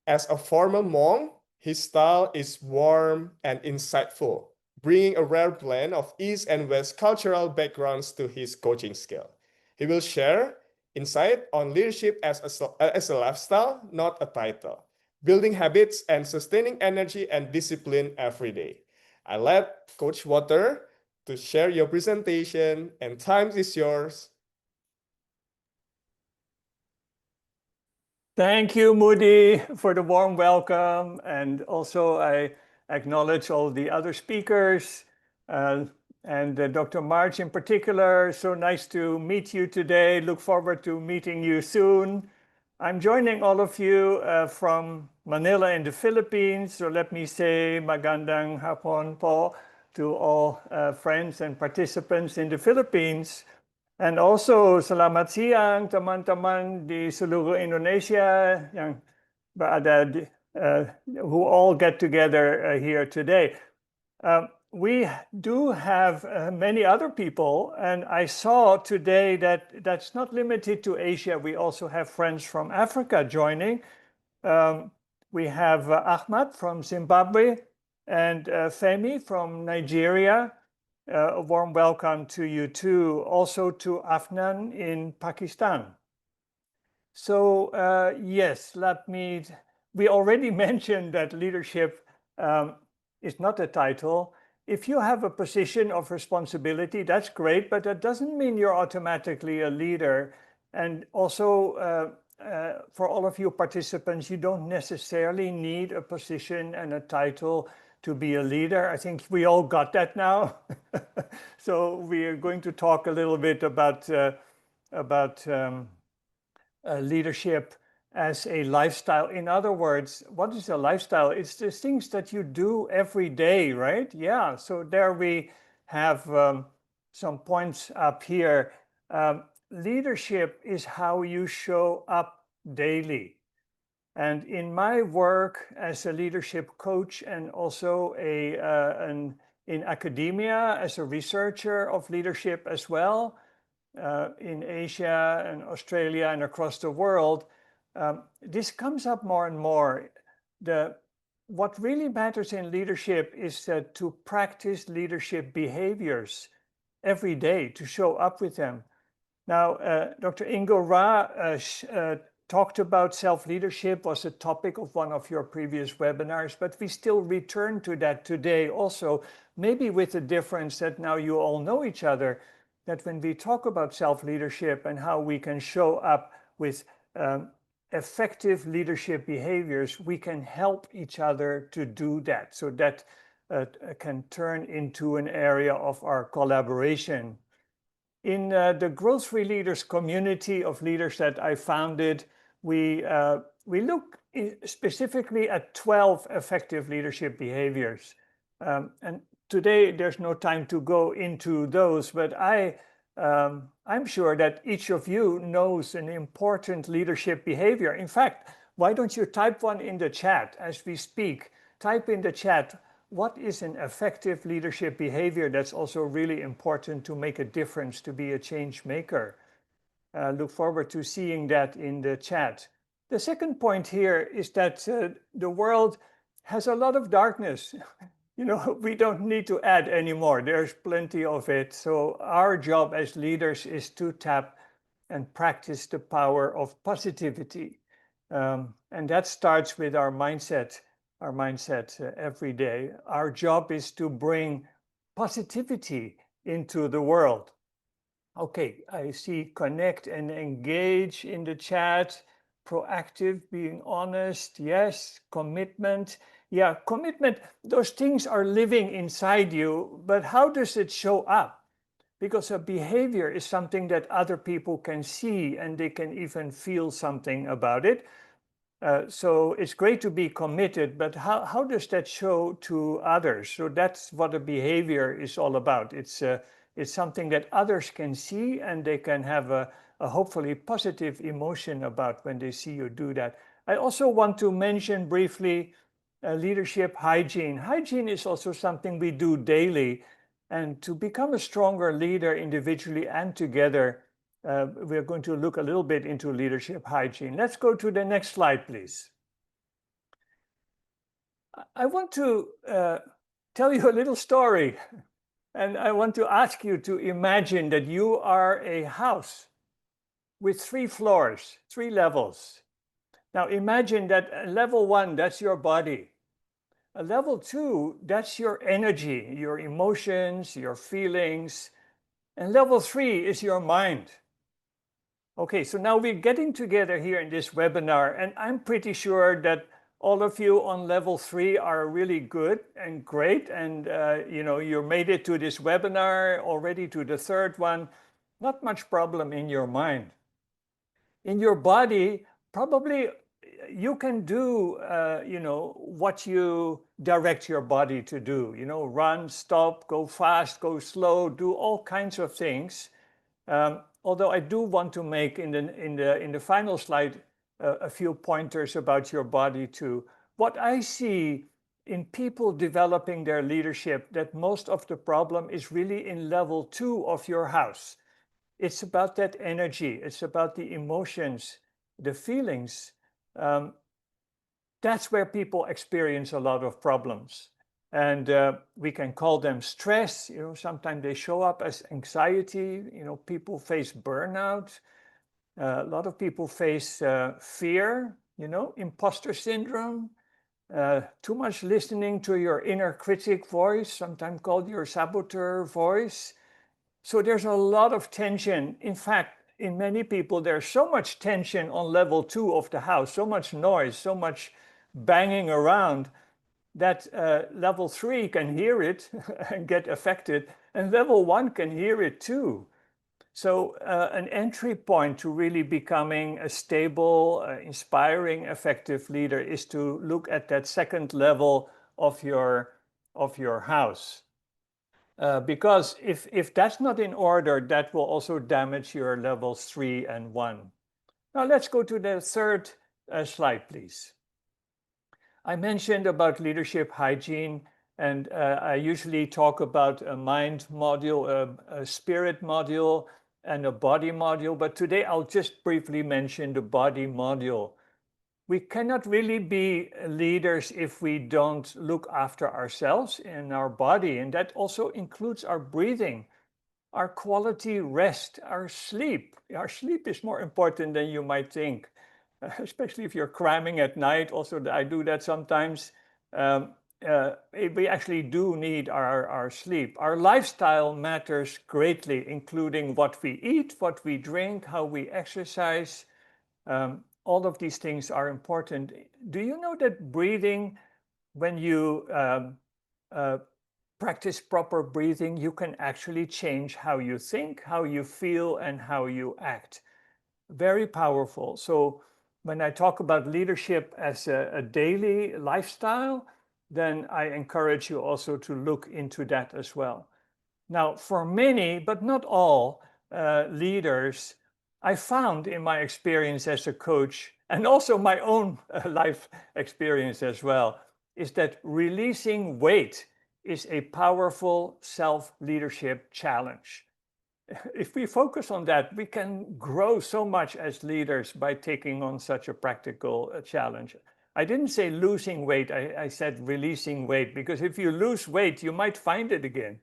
As a former monk, his style is warm and insightful, bringing a rare blend of East and West cultural backgrounds to his coaching skill. He will share insight on leadership as a lifestyle, not a title, building habits and sustaining energy and discipline every day. I let Coach Walter to share your presentation, and time is yours. Thank you, Moody, for the warm welcome. And also I acknowledge all the other speakers and Dr. March in particular. So nice to meet you today. Look forward to meeting you soon. I'm joining all of you from Manila in the Philippines. So let me say magandang hapon po to all friends and participants in the Philippines. And also, salamat siang teman-teman di seluruh Indonesia yang berada who all get together here today. We do have many other people, and I saw today that that's not limited to Asia. We also have friends from Africa joining. We have Ahmad from Zimbabwe and Femi from Nigeria. A warm welcome to you too. Also to Afnan in Pakistan. So yes, we already mentioned that leadership is not a title. If you have a position of responsibility, that's great, but that doesn't mean you're automatically a leader. And also for all of you participants, you don't necessarily need a position and a title to be a leader. I think we all got that now. So we are going to talk a little bit about leadership as a lifestyle. In other words, what is a lifestyle? It's the things that you do every day, right? Yeah. So there we have some points up here. Leadership is how you show up daily. And in my work as a leadership coach and also in academia as a researcher of leadership as well, in Asia and Australia and across the world, this comes up more and more. What really matters in leadership is to practice leadership behaviors every day, to show up with them. Now, Dr. Ingo Ra talked about self-leadership, was a topic of one of your previous webinars, but we still return to that today also, maybe with the difference that now you all know each other, that when we talk about self-leadership and how we can show up with effective leadership behaviors, we can help each other to do that. So that can turn into an area of our collaboration. In the Growth for Leaders community of leaders that I founded, we look specifically at 12 effective leadership behaviors. And today there's no time to go into those, but I'm sure that each of you knows an important leadership behavior. In fact, why don't you type one in the chat as we speak? Type in the chat, what is an effective leadership behavior that's also really important to make a difference, to be a change maker? Look forward to seeing that in the chat. The second point here is that the world has a lot of darkness. You know, we don't need to add anymore. There's plenty of it. So our job as leaders is to tap and practice the power of positivity. And that starts with our mindset every day. Our job is to bring positivity into the world. Okay, I see connect and engage in the chat. Proactive, being honest, yes. Commitment. Yeah, commitment, those things are living inside you, but how does it show up? Because a behavior is something that other people can see and they can even feel something about it. So it's great to be committed, but how does that show to others? So that's what a behavior is all about. It's something that others can see and they can have a hopefully positive emotion about when they see you do that. I also want to mention briefly leadership hygiene. Hygiene is also something we do daily. And to become a stronger leader individually and together, we're going to look a little bit into leadership hygiene. Let's go to the next slide, please. I want to tell you a little story. And I want to ask you to imagine that you are a house with 3 floors, 3 levels. Now imagine that level 1, that's your body. Level 2, that's your energy, your emotions, your feelings. And level 3 is your mind. Okay, so now we're getting together here in this webinar, and I'm pretty sure that all of you on level 3 are really good and great, and you made it to this webinar, already to the 3rd one. Not much problem in your mind. In your body, probably you can do, what you direct your body to do. Run, stop, go fast, go slow, do all kinds of things. Although I do want to make in the final slide a few pointers about your body too. What I see in people developing their leadership, that most of the problem is really in level 2 of your house. It's about that energy. It's about the emotions, the feelings. That's where people experience a lot of problems. And we can call them stress. Sometimes they show up as anxiety. People face burnout. A lot of people face fear, imposter syndrome, too much listening to your inner critic voice, sometimes called your saboteur voice. So there's a lot of tension. In fact, in many people, there's so much tension on level 2 of the house, so much noise, so much banging around, that level 3 can hear it and get affected, and level 1 can hear it too. So an entry point to really becoming a stable, inspiring, effective leader is to look at that second level of your house. Because if that's not in order, that will also damage your levels 3 and 1. Now let's go to the third slide, please. I mentioned about leadership hygiene, and I usually talk about a mind module, a spirit module, and a body module, but today I'll just briefly mention the body module. We cannot really be leaders if we don't look after ourselves and our body, and that also includes our breathing, our quality rest, our sleep. Our sleep is more important than you might think, especially if you're cramming at night. Also, I do that sometimes. We actually do need our sleep. Our lifestyle matters greatly, including what we eat, what we drink, how we exercise. All of these things are important. Do you know that breathing, when you practice proper breathing, you can actually change how you think, how you feel, and how you act? Very powerful. So when I talk about leadership as a daily lifestyle, then I encourage you also to look into that as well. Now, for many, but not all leaders, I found in my experience as a coach, and also my own life experience as well, is that releasing weight is a powerful self-leadership challenge. If we focus on that, we can grow so much as leaders by taking on such a practical challenge. I didn't say losing weight, I said releasing weight, because if you lose weight, you might find it again.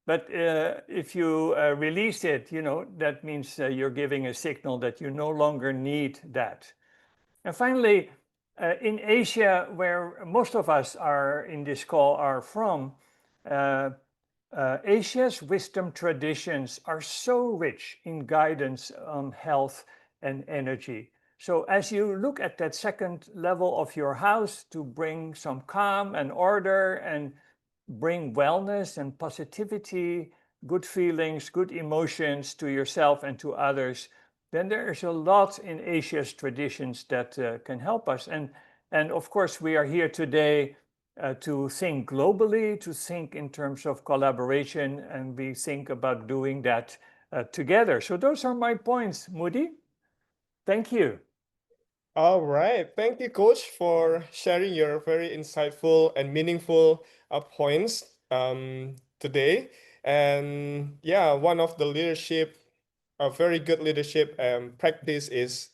But if you release it, that means you're giving a signal that you no longer need that. And finally, in Asia, where most of us are in this call are from, Asia's wisdom traditions are so rich in guidance on health and energy. So as you look at that second level of your house to bring some calm and order and bring wellness and positivity, good feelings, good emotions to yourself and to others, then there's a lot in Asia's traditions that can help us. And of course, we are here today to think globally, to think in terms of collaboration, and we think about doing that together. So those are my points, Moody. Thank you. All right. Thank you, Coach, for sharing your very insightful and meaningful points today. And yeah, one of the leadership, a very good leadership practice is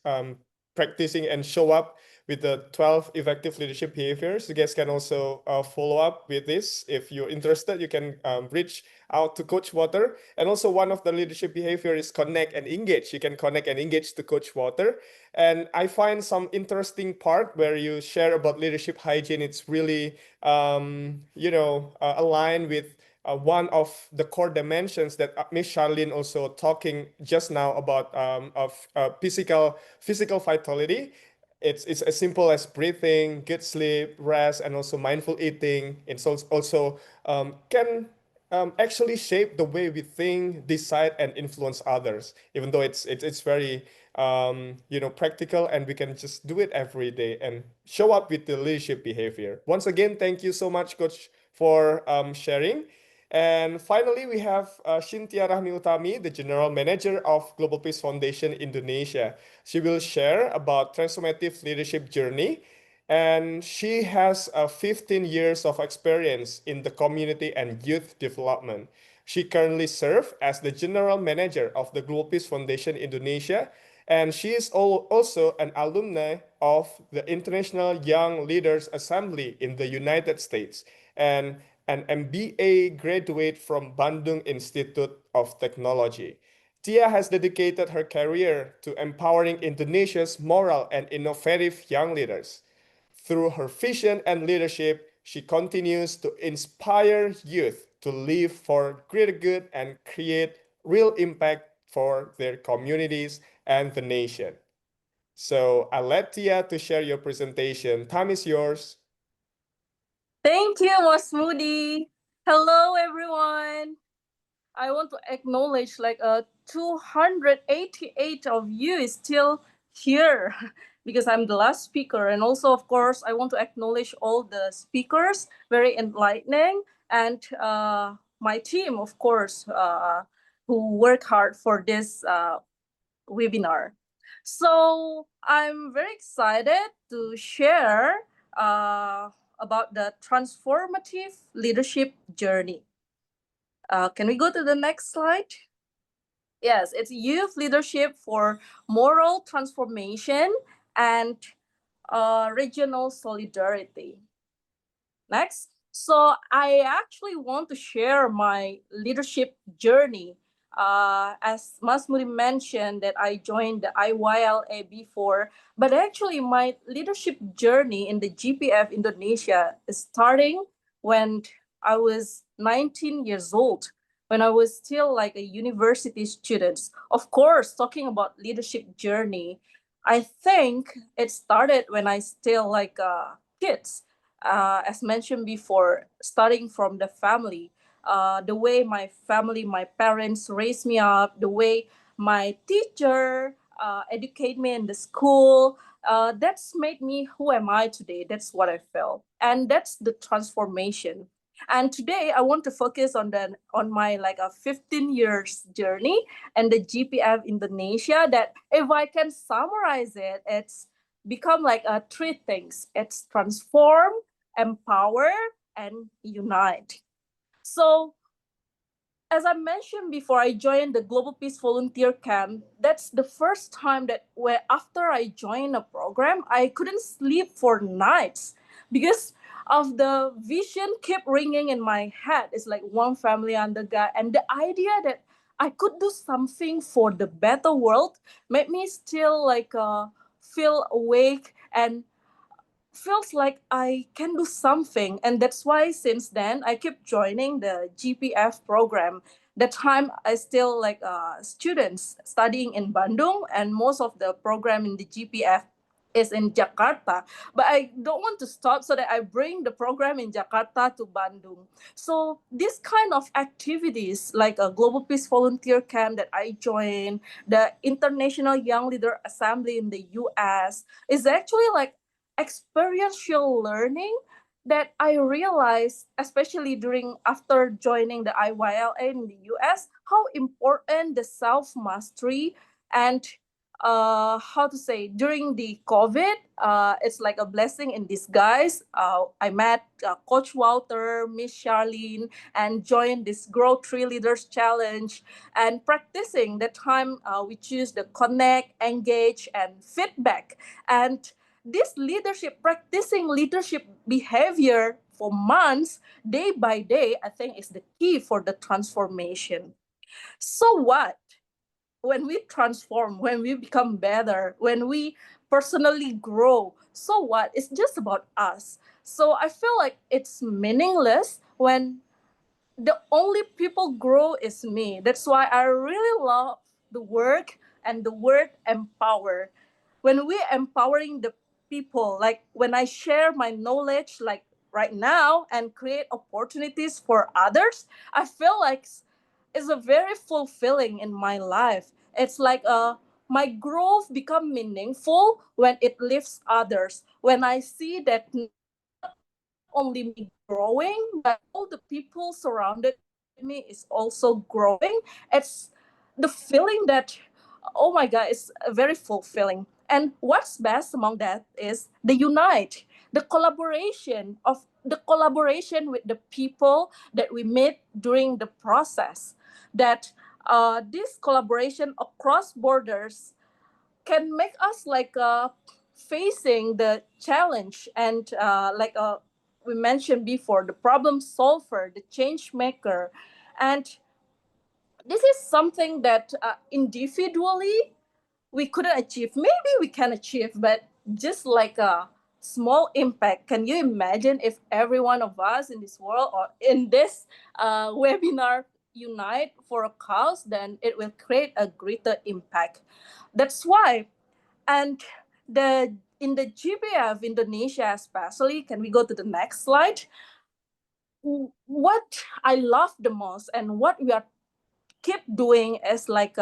practicing and show up with the 12 effective leadership behaviors. You guys can also follow up with this. If you're interested, you can reach out to Coach Water. And also one of the leadership behavior is connect and engage. You can connect and engage to Coach Water. And I find some interesting part where you share about leadership hygiene. It's really, aligned with one of the core dimensions that Miss Charlene also talking just now about physical vitality. It's as simple as breathing, good sleep, rest, and also mindful eating. It's also can actually shape the way we think, decide, and influence others. Even though it's very practical, and we can just do it every day and show up with the leadership behavior. Once again, thank you so much, Coach, for sharing. And finally, we have Cynthia Rahmi Utami, the General Manager of Global Peace Foundation Indonesia. She will share about transformative leadership journey, and she has 15 years of experience in the community and youth development. She currently serves as the General Manager of the Global Peace Foundation Indonesia, and she is also an alumni of the International Young Leaders Assembly in the United States, and an MBA graduate from Bandung Institute of Technology. Tia has dedicated her career to empowering Indonesia's moral and innovative young leaders. Through her vision and leadership, she continues to inspire youth to live for greater good and create real impact for their communities and the nation. So I'll let Tia to share your presentation. Time is yours. Thank you, Mas Moody. Hello, everyone. I want to acknowledge 288 of you is still here because I'm the last speaker. And also, of course, I want to acknowledge all the speakers, very enlightening. And my team, of course, who work hard for this webinar. So I'm very excited to share about the transformative leadership journey. Can we go to the next slide? Yes, it's youth leadership for moral transformation and regional solidarity. Next. So I actually want to share my leadership journey. As Mas Muri mentioned that I joined the IYLA before, but actually my leadership journey in the GPF Indonesia is starting when I was 19 years old, when I was still like a university student. Of course, talking about leadership journey, I think it started when I still like kids. As mentioned before, starting from the family, the way my family, my parents raised me up, the way my teacher educate me in the school, that's made me who am I today. That's what I felt, and that's the transformation. And today I want to focus on my like a 15 years journey and the GPF Indonesia. That if I can summarize it, it's become like three things. It's transform, empower, and unite. So as I mentioned before, I joined the Global Peace Volunteer Camp. That's the first time that where after I joined a program, I couldn't sleep for nights because of the vision kept ringing in my head. It's like one family under God, and the idea that I could do something for the better world made me still like feel awake and feels like I can do something. And that's why since then I keep joining the GPF program. That time I still like students studying in Bandung, and most of the program in the GPF is in Jakarta. But I don't want to stop, so that I bring the program in Jakarta to Bandung. So this kind of activities like a Global Peace Volunteer Camp that I joined, the International Young Leader Assembly in the US, is actually like experiential learning that I realized, especially during after joining the IYLA in the US, how important the self-mastery and how to say during the COVID, it's like a blessing in disguise. I met Coach Walter, Miss Charlene, and joined this Grow 3 Leaders Challenge. And practicing the time we choose the connect, engage, and feedback. And this leadership, practicing leadership behavior for months, day by day, I think is the key for the transformation. So what? When we transform, when we become better, when we personally grow, so what? It's just about us. So I feel like it's meaningless when the only people grow is me. That's why I really love the work and the word empower. When we're empowering the people, like when I share my knowledge, like right now, and create opportunities for others, I feel like it's a very fulfilling in my life. It's like my growth become meaningful when it lifts others. When I see that only me growing, but all the people surrounded me is also growing. It's the feeling that, oh my God, it's very fulfilling. And what's best among that is the unite, the collaboration with the people that we meet during the process. That this collaboration across borders can make us like facing the challenge and we mentioned before, the problem solver, the change maker. And this is something that individually we couldn't achieve. Maybe we can achieve, but just like a small impact. Can you imagine if every one of us in this world or in this webinar unite for a cause, then it will create a greater impact. That's why. And in the GPF Indonesia especially, can we go to the next slide? What I love the most and what we are keep doing is like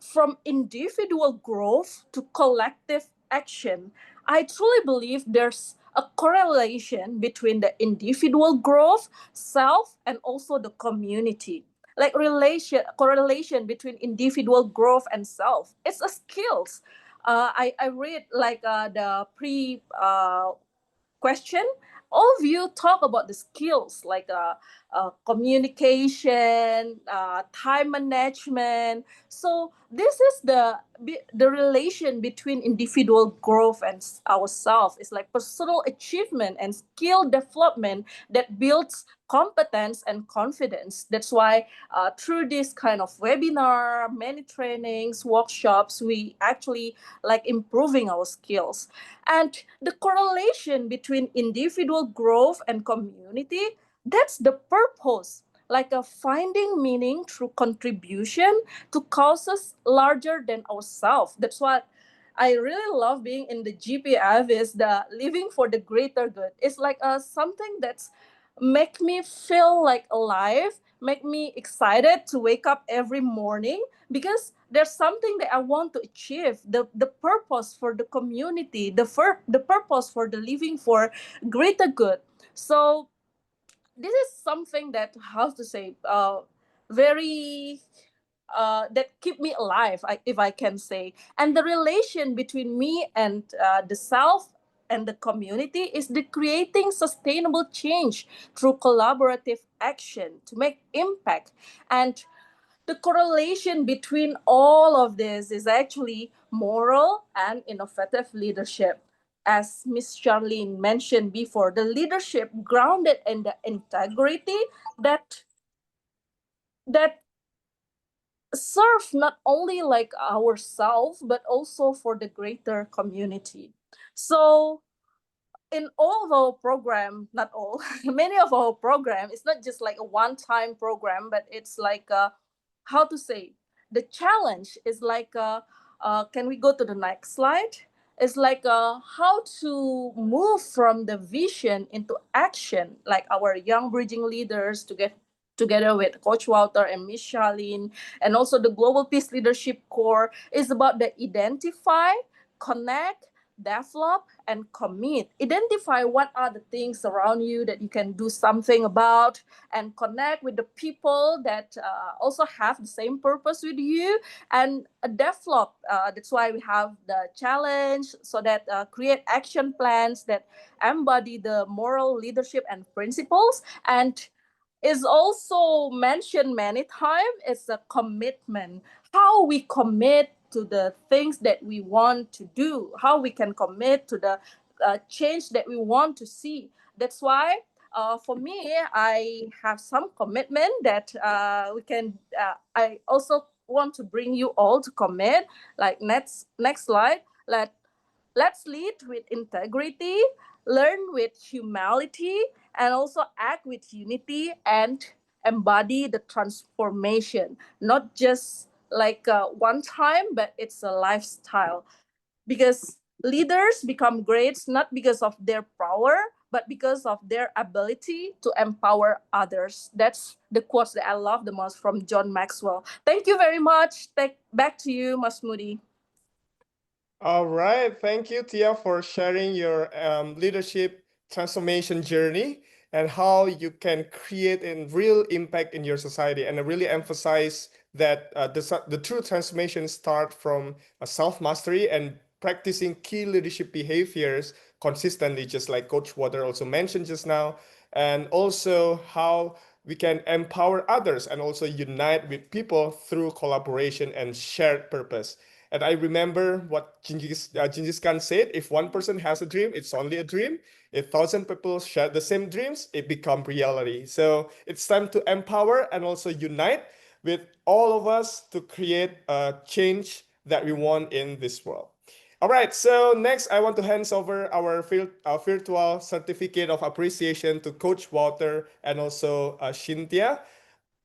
from individual growth to collective action. I truly believe there's a correlation between the individual growth, self, and also the community. Like correlation between individual growth and self. It's a skills. I read like the pre question. All of you talk about the skills like communication, time management. So this is the relation between individual growth and ourselves. It's like personal achievement and skill development that builds competence and confidence. That's why through this kind of webinar, many trainings, workshops, we actually like improving our skills. And the correlation between individual growth and community, that's the purpose, like a finding meaning through contribution to causes larger than ourselves. That's what I really love being in the GPF, is the living for the greater good. It's like something that's make me feel like alive, make me excited to wake up every morning, because there's something that I want to achieve, the purpose for the community, the purpose for the living for greater good. So this is something that, how to say, very that keep me alive, if I can say. And the relation between me and the self and the community is the creating sustainable change through collaborative action to make impact. And the correlation between all of this is actually moral and innovative leadership. As Miss Charlene mentioned before, the leadership grounded in the integrity that serve not only like ourselves but also for the greater community. So in all of our program, not all, many of our program, it's not just like a one-time program, but it's like how to say, the challenge is like can we go to the next slide? It's like how to move from the vision into action, like our young bridging leaders to get together with Coach Walter and Miss Charlene, and also the Global Peace Leadership Core, is about the identify, connect, develop, and commit. Identify what are the things around you that you can do something about, and connect with the people that also have the same purpose with you, and develop. That's why we have the challenge, so that create action plans that embody the moral leadership and principles. And is also mentioned many times, it's a commitment. How we commit to the things that we want to do, how we can commit to the change that we want to see. That's why for me, I have some commitment that we can, I also want to bring you all to commit. Like next slide. Let's lead with integrity, learn with humility, and also act with unity and embody the transformation. Not just like one time, but it's a lifestyle. Because leaders become great not because of their power, but because of their ability to empower others. That's the quotes that I love the most from John Maxwell. Thank you very much. Back to you, Mas Moody. All right. Thank you, Tia, for sharing your leadership transformation journey and how you can create a real impact in your society. And I really emphasize that the true transformation start from self-mastery and practicing key leadership behaviors consistently, just like Coach Water also mentioned just now, and also how we can empower others and also unite with people through collaboration and shared purpose. And I remember what Genghis Khan said: if one person has a dream, it's only a dream. If 1,000 people share the same dreams, it becomes reality. So it's time to empower and also unite with all of us to create a change that we want in this world. All right, so next I want to hand over our virtual certificate of appreciation to Coach Walter and also Cynthia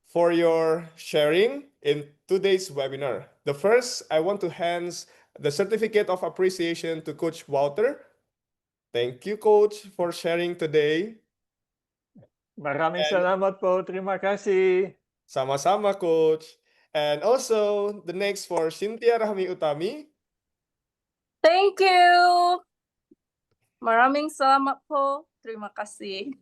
for your sharing in today's webinar. The first, I want to hand the certificate of appreciation to Coach Walter. Thank you, Coach, for sharing today. Maraming salamat po. Terima kasih. Sama-sama, Coach. And also, the next for Cynthia Rahmi Utami. Thank you. Maraming salamat po. Terima kasih.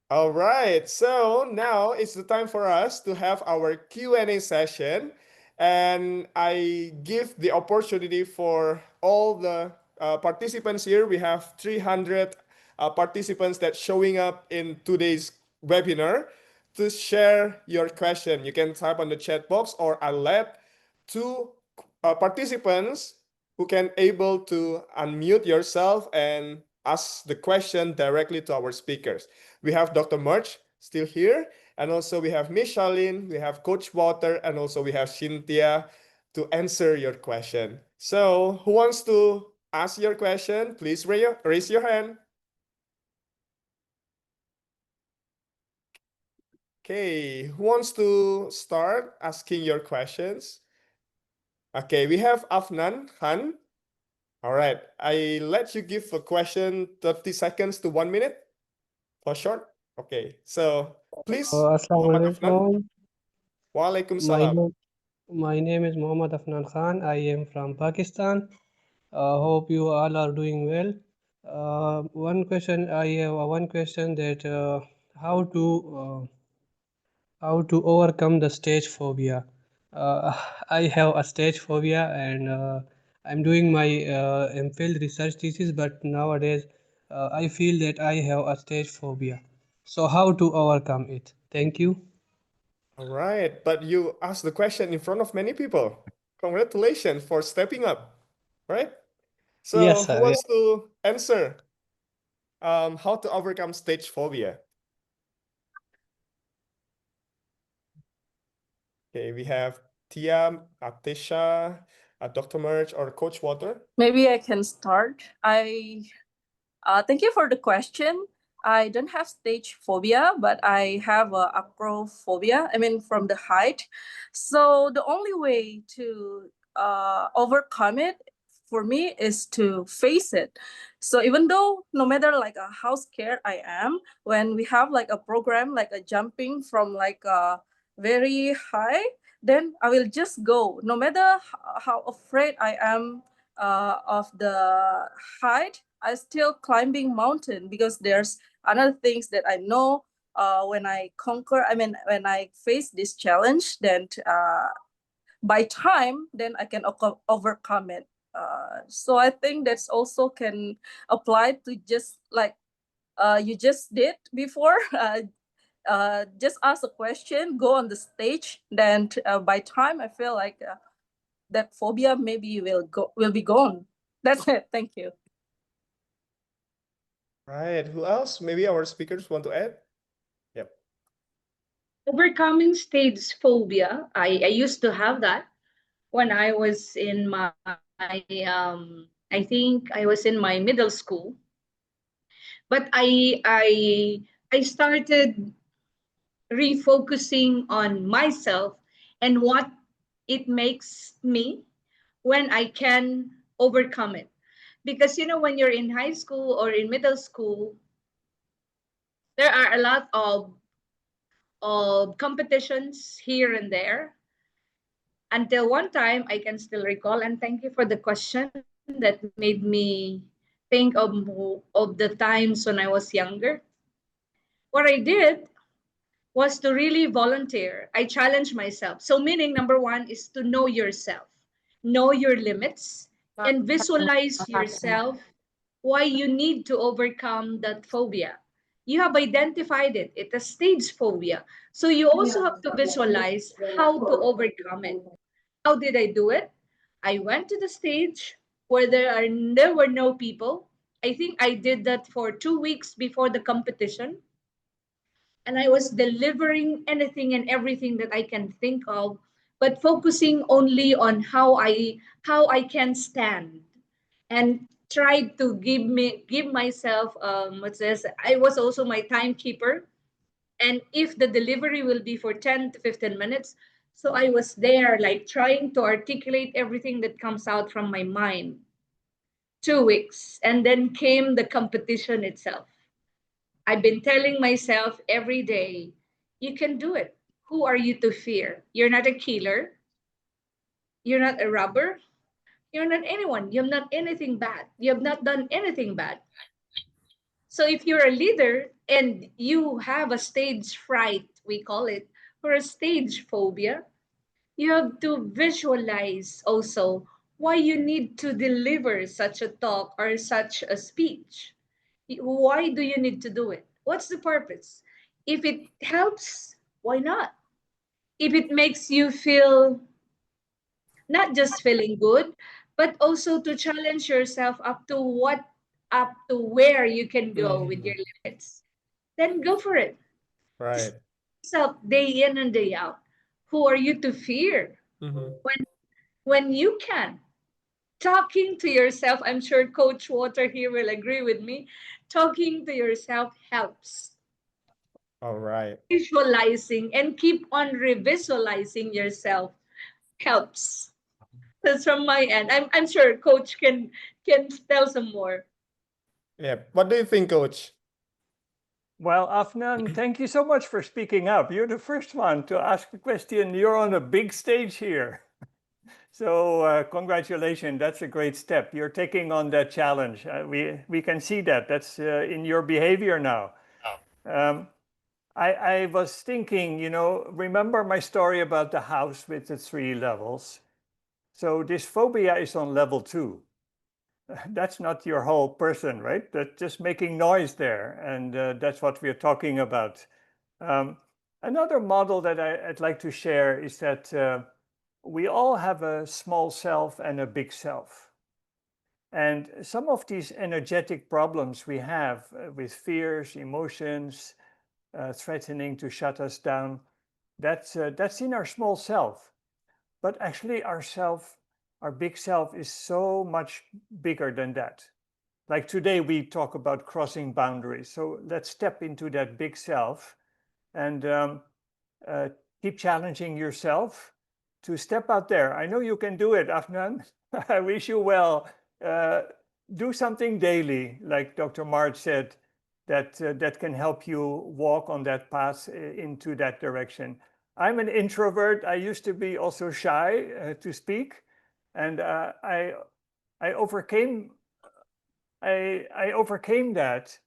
All right, so now it's the time for us to have our Q&A session. And I give the opportunity for all the participants here. We have 300 participants that showing up in today's webinar to share your question. You can type on the chat box, or I'll let two participants who can able to unmute yourself and ask the question directly to our speakers. We have Dr. March still here, and also we have Miss Charlene, we have Coach Walter, and also we have Cynthia to answer your question. So who wants to ask your question? Please raise your hand. Okay, who wants to start asking your questions? Okay, we have Afnan Khan. All right, I let you give a question 30 seconds to 1 minute for short. Okay, so please, Muhammad Afnan. Assalamualaikum. Waalaikumsalam. My name is Muhammad Afnan Khan. I am from Pakistan. Hope you all are doing well. One question, I have one question that how to overcome the stage phobia. I have a stage phobia, and I'm doing my MPhil research thesis, but nowadays I feel that I have a stage phobia. So how to overcome it? Thank you. All right, but you asked the question in front of many people. Congratulations for stepping up, right? So Yes, who sir. wants to answer how to overcome stage phobia? Okay, we have Tia, Atisha, Dr. Merch, or Coach Walter. Maybe I can start. Thank you for the question. I don't have stage phobia, but I have acrophobia. I mean, from the height. So the only way to overcome it for me is to face it. So even though no matter like how scared I am, when we have like a program like a jumping from like a very high, then I will just go. No matter how afraid I am of the height, I still climbing mountain because there's other things that I know when I when I face this challenge, then by time, then I can overcome it. So I think that's also can apply to just like you just did before. Just ask a question, go on the stage, then by time I feel like that phobia maybe will be gone. That's it. Thank you. Right, who else? Maybe our speakers want to add? Yep. Overcoming stage phobia. I used to have that when I was in my I think I was in my middle school. But I started refocusing on myself and what it makes me when I can overcome it. Because you know, when you're in high school or in middle school, there are a lot of competitions here and there. Until one time, I can still recall, and thank you for the question that made me think of the times when I was younger. What I did was to really volunteer. I challenged myself. So meaning number one is to know yourself, know your limits, and visualize yourself why you need to overcome that phobia. You have identified it. It's a stage phobia. So you also have to visualize how to overcome it. How did I do it? I went to the stage where there were no people. I think I did that for 2 weeks before the competition. And I was delivering anything and everything that I can think of, but focusing only on how I can stand, and tried to give myself what's this? I was also my timekeeper, and if the delivery will be for 10 to 15 minutes, so I was there like trying to articulate everything that comes out from my mind. 2 weeks, and then came the competition itself. I've been telling myself every day, you can do it. Who are you to fear? You're not a killer. You're not a robber. You're not anyone. You have not anything bad. You have not done anything bad. So if you're a leader and you have a stage fright, we call it, or a stage phobia, you have to visualize also why you need to deliver such a talk or such a speech. Why do you need to do it? What's the purpose? If it helps, why not? If it makes you feel not just feeling good, but also to challenge yourself up to where you can go with your limits, then go for it. Right. Yourself day in and day out. Who are you to fear when you can? Talking to yourself, I'm sure Coach Water here will agree with me. Talking to yourself helps. All right. Visualizing and keep on revisualizing yourself helps. That's from my end. I'm sure Coach can tell some more. Yeah. What do you think, Coach? Well, Afnan, thank you so much for speaking up. You're the first one to ask a question. You're on a big stage here. So congratulations, that's a great step. You're taking on that challenge. We can see that. That's in your behavior now. I was thinking, remember my story about the house with the 3 levels? So this phobia is on level 2. That's not your whole person, right? That's just making noise there. And that's what we're talking about. Another model that I'd like to share is that we all have a small self and a big self. And some of these energetic problems we have with fears, emotions, threatening to shut us down, that's in our small self. But actually our big self is so much bigger than that. Like today we talk about crossing boundaries. So let's step into that big self and keep challenging yourself to step out there. I know you can do it, Afnan. I wish you well. Do something daily, like Dr. Marge said, that can help you walk on that path into that direction. I'm an introvert. I used to be also shy to speak, and I overcame that.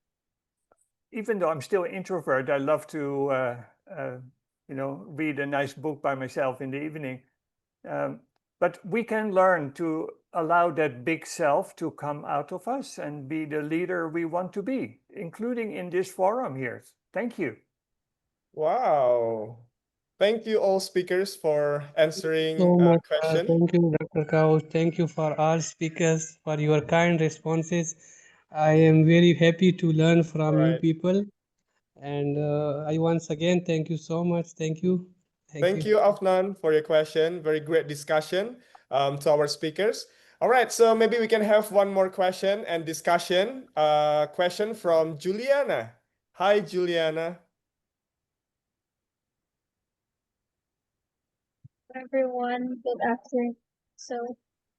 Even though I'm still an introvert, I love to read a nice book by myself in the evening. But we can learn to allow that big self to come out of us and be the leader we want to be, including in this forum here. Thank you. Wow. Thank you all speakers for answering So much. question. Thank you, Dr. Kaush. Thank you for all speakers for your kind responses. I am very happy to learn from you Right. people. And I once again thank you so much. Thank you. Thank you, Afnan, for your question. Very great discussion to our speakers. All right, so maybe we can have one more question and discussion. Question from Juliana. Hi, Juliana. Everyone, good afternoon. So,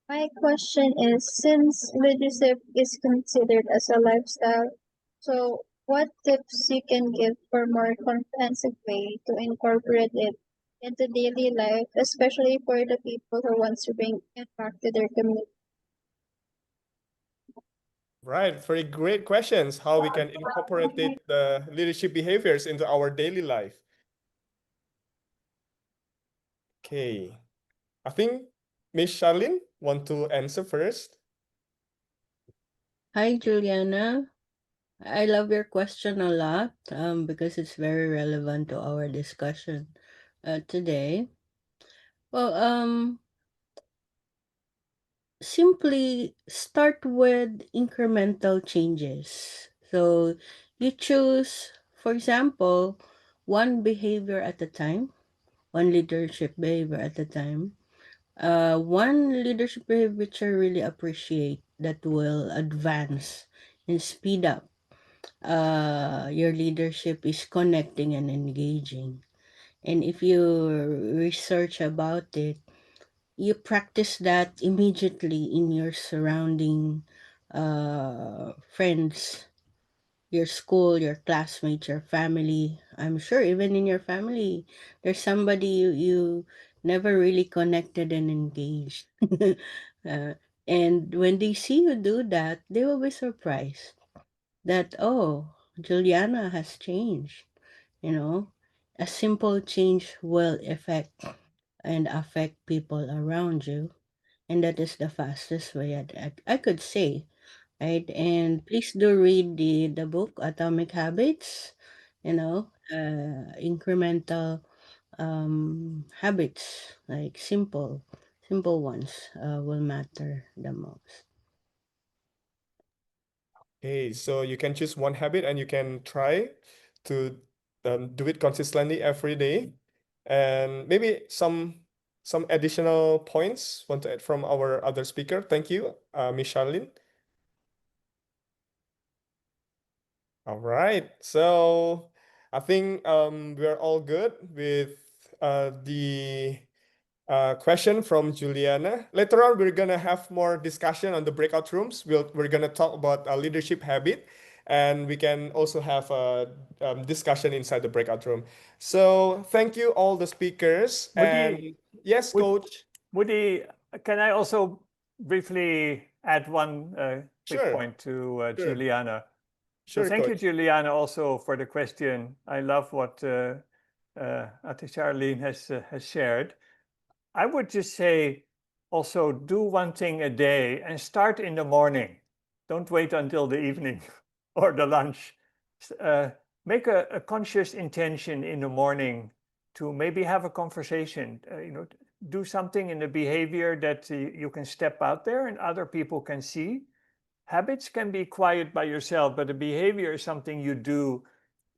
my question is, since leadership is considered as a lifestyle, so what tips you can give for more comprehensive way to incorporate it into daily life, especially for the people who want to bring it back to their community? Right, very great questions. How we can incorporate the leadership behaviors into our daily life. Okay, I think Miss Charlene want to answer first. Hi, Juliana. I love your question a lot because it's very relevant to our discussion today. Well, simply start with incremental changes. So you choose, for example, one behavior at a time, one leadership behavior at a time. One leadership behavior which I really appreciate that will advance and speed up your leadership is connecting and engaging. And if you research about it, you practice that immediately in your surrounding friends, your school, your classmates, your family. I'm sure even in your family, there's somebody you never really connected and engaged. And when they see you do that, they will be surprised that, oh, Juliana has changed. You know, a simple change will affect people around you. And that is the fastest way I could say, right? And please do read the book Atomic Habits, incremental habits, like simple ones will matter the most. Okay, so you can choose one habit and you can try to do it consistently every day. And maybe some additional points want to add from our other speaker. Thank you, Miss Charlene. All right, so I think we're all good with the question from Juliana. Later on, we're gonna have more discussion on the breakout rooms. We're gonna talk about a leadership habit, and we can also have a discussion inside the breakout room. So thank you all the speakers. And yes, Coach. Woody, can I also briefly add one quick Sure. point to Sure. Juliana? So Sure, thank you, Coach. Juliana, also for the question. I love what Ate Charlene has shared. I would just say also do one thing a day and start in the morning. Don't wait until the evening or the lunch. Make a conscious intention in the morning to maybe have a conversation. Do something in the behavior that you can step out there and other people can see. Habits can be quiet by yourself, but the behavior is something you do,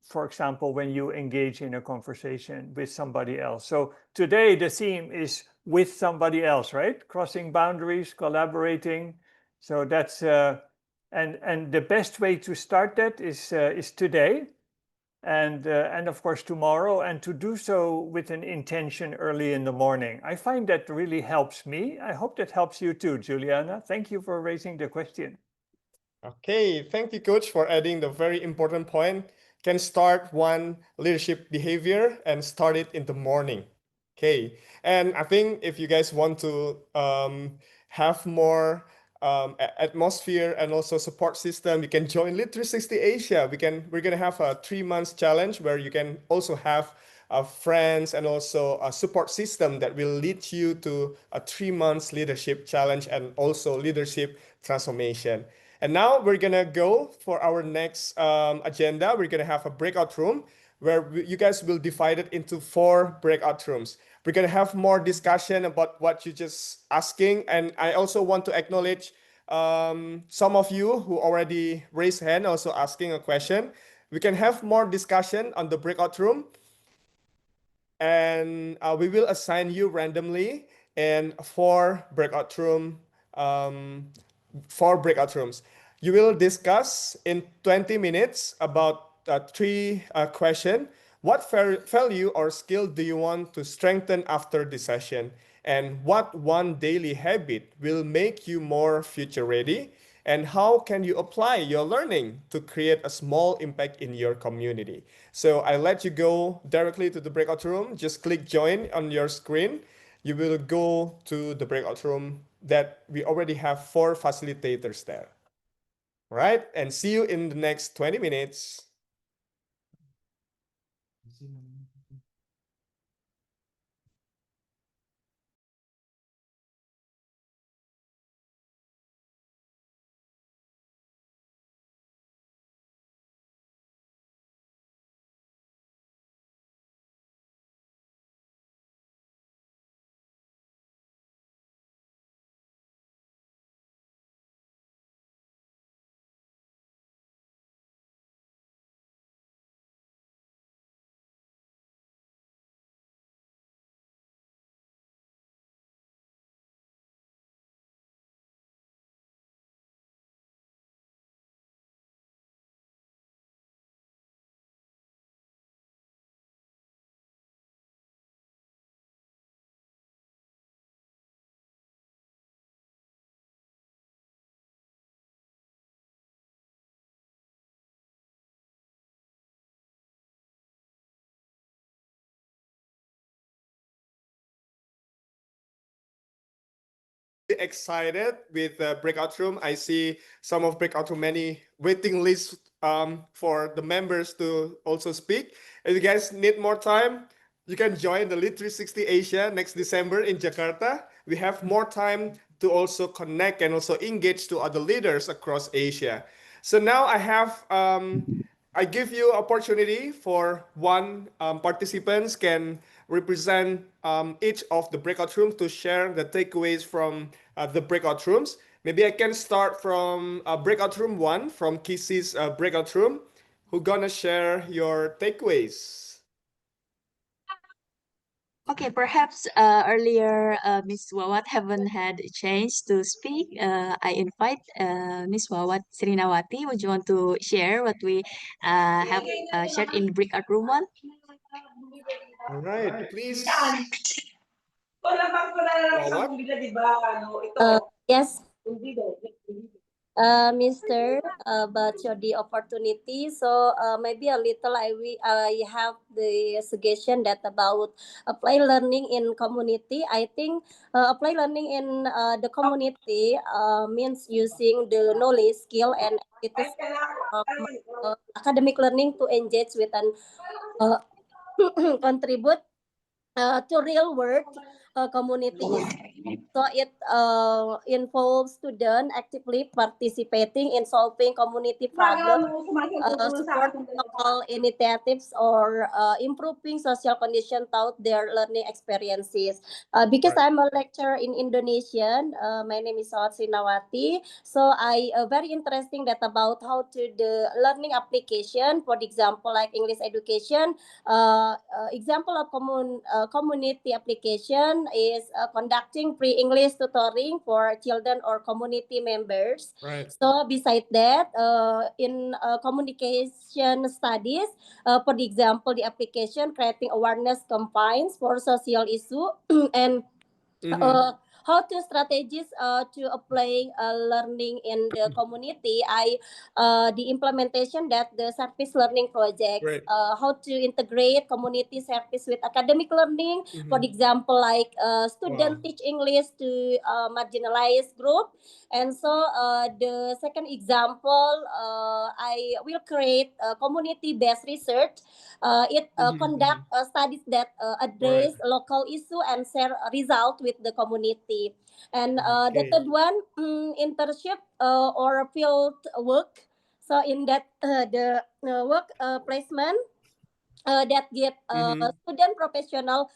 for example, when you engage in a conversation with somebody else. So today the theme is with somebody else, right? Crossing boundaries, collaborating. So that's and the best way to start that is today, and of course tomorrow, and to do so with an intention early in the morning. I find that really helps me. I hope that helps you too, Juliana. Thank you for raising the question. Okay, thank you, Coach, for adding the very important point. Can start one leadership behavior and start it in the morning. Okay, and I think if you guys want to have more atmosphere and also support system, you can join Lead 360 Asia. We're gonna have a 3 months challenge where you can also have friends and also a support system that will lead you to a 3 months leadership challenge and also leadership transformation. And now we're gonna go for our next agenda. We're gonna have a breakout room where you guys will divide it into 4 breakout rooms. We're gonna have more discussion about what you just asking. And I also want to acknowledge some of you who already raised hand, also asking a question. We can have more discussion on the breakout room. And we will assign you randomly in 4 breakout room 4 breakout rooms. You will discuss in 20 minutes about 3 questions. What value or skill do you want to strengthen after the session? And what one daily habit will make you more future ready? And how can you apply your learning to create a small impact in your community? So I let you go directly to the breakout room. Just click join on your screen. You will go to the breakout room that we already have 4 facilitators there. All right, and see you in the next 20 minutes. really excited with the breakout room. I see some of breakout room, many waiting lists for the members to also speak. If you guys need more time, you can join the Lead 360 Asia next December in Jakarta. We have more time to also connect and also engage to other leaders across Asia. So now I give you opportunity for one participants can represent each of the breakout rooms to share the takeaways from the breakout rooms. Maybe I can start from breakout room 1 from Kisi's breakout room. Who gonna share your takeaways? Okay, perhaps earlier Miss Wawat haven't had a chance to speak. I invite Miss Wawat Srinawati. Would you want to share what we have shared in breakout room 1? All right, please. Wawat? Yes, Mr. About the opportunity. So maybe a little I have the suggestion that about apply learning in community. I think apply learning in the community means using the knowledge, skill, and activities academic learning to engage with and contribute to real world community. So it involves students actively participating in solving community problems, support local initiatives, or improving social conditions throughout their learning experiences. Because Right. I'm a lecturer in Indonesian, my name is Sawat Sinawati. So I very interesting that about how to the learning application, for example, like English education. Example of community application is conducting free English tutoring for children or community members. Right. So beside that, in communication studies, for example, the application creating awareness campaigns for social issue and how to strategies to apply learning in the community. The implementation that the service learning projects, Great. how to integrate community service with academic learning. For example, like student teach English to marginalized group. And so the second example, I will create community-based research. It conduct studies that address local issue and share result with the community. And the Okay. third one, internship or field work. So in that the work placement that get student professional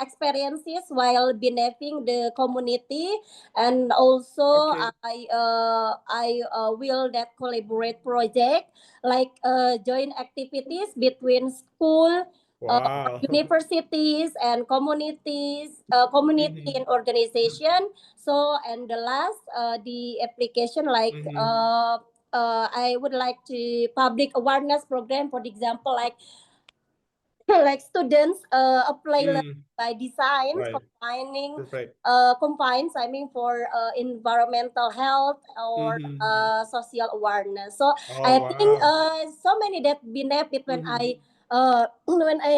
experiences while benefiting the community. And also Okay. I will that collaborate project like joint activities between school, Wow. universities and communities, community and organization. So and the last the application like I would like to public awareness program, for example, like like students apply learning by design Right. combining Perfect. combines I mean for environmental health or social awareness. So Oh, I think wow. so many that benefit when I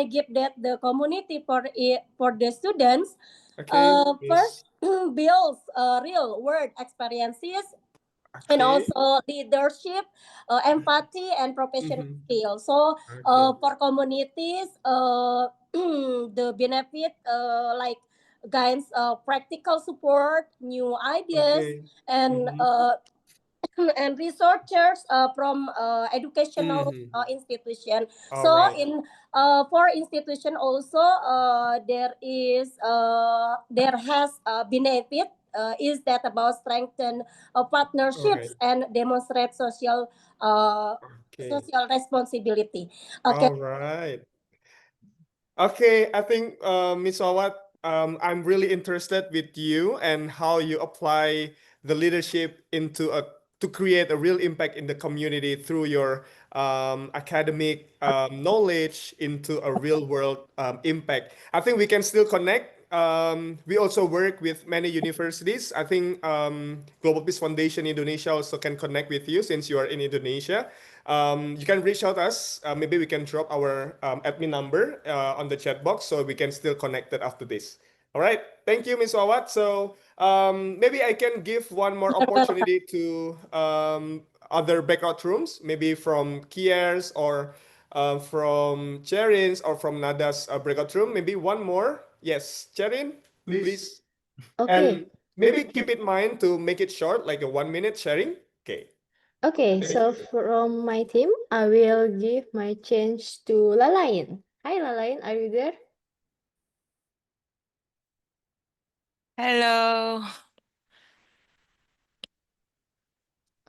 give that the community for the students. Okay, please. First builds real world experiences and Okay. also leadership, empathy, and professional skills. So Okay. for communities, the benefit like guides practical support, new ideas, Okay. and and researchers from educational institution. All So right. in for institution also there has benefit is that about strengthen All right. partnerships and demonstrate Okay. social responsibility. Okay. All right. Okay, I think Ms. Awat, I'm really interested with you and how you apply the leadership into to create a real impact in the community through your academic knowledge into a real world impact. I think we can still connect. We also work with many universities. I think Global Peace Foundation Indonesia also can connect with you since you are in Indonesia. You can reach out us. Maybe we can drop our admin number on the chat box so we can still connect it after this. All right. Thank you, Ms. Wawat. So maybe I can give one more opportunity to other breakout rooms, maybe from Kiers or from Cherin's or from Nada's breakout room. Maybe one more. Yes, Cherin, please. Okay. And maybe keep in mind to make it short, like a 1 minute sharing. Okay. Okay, so from my team, I will give my change to Lalain. Hi, Lalain, are you there? Hello.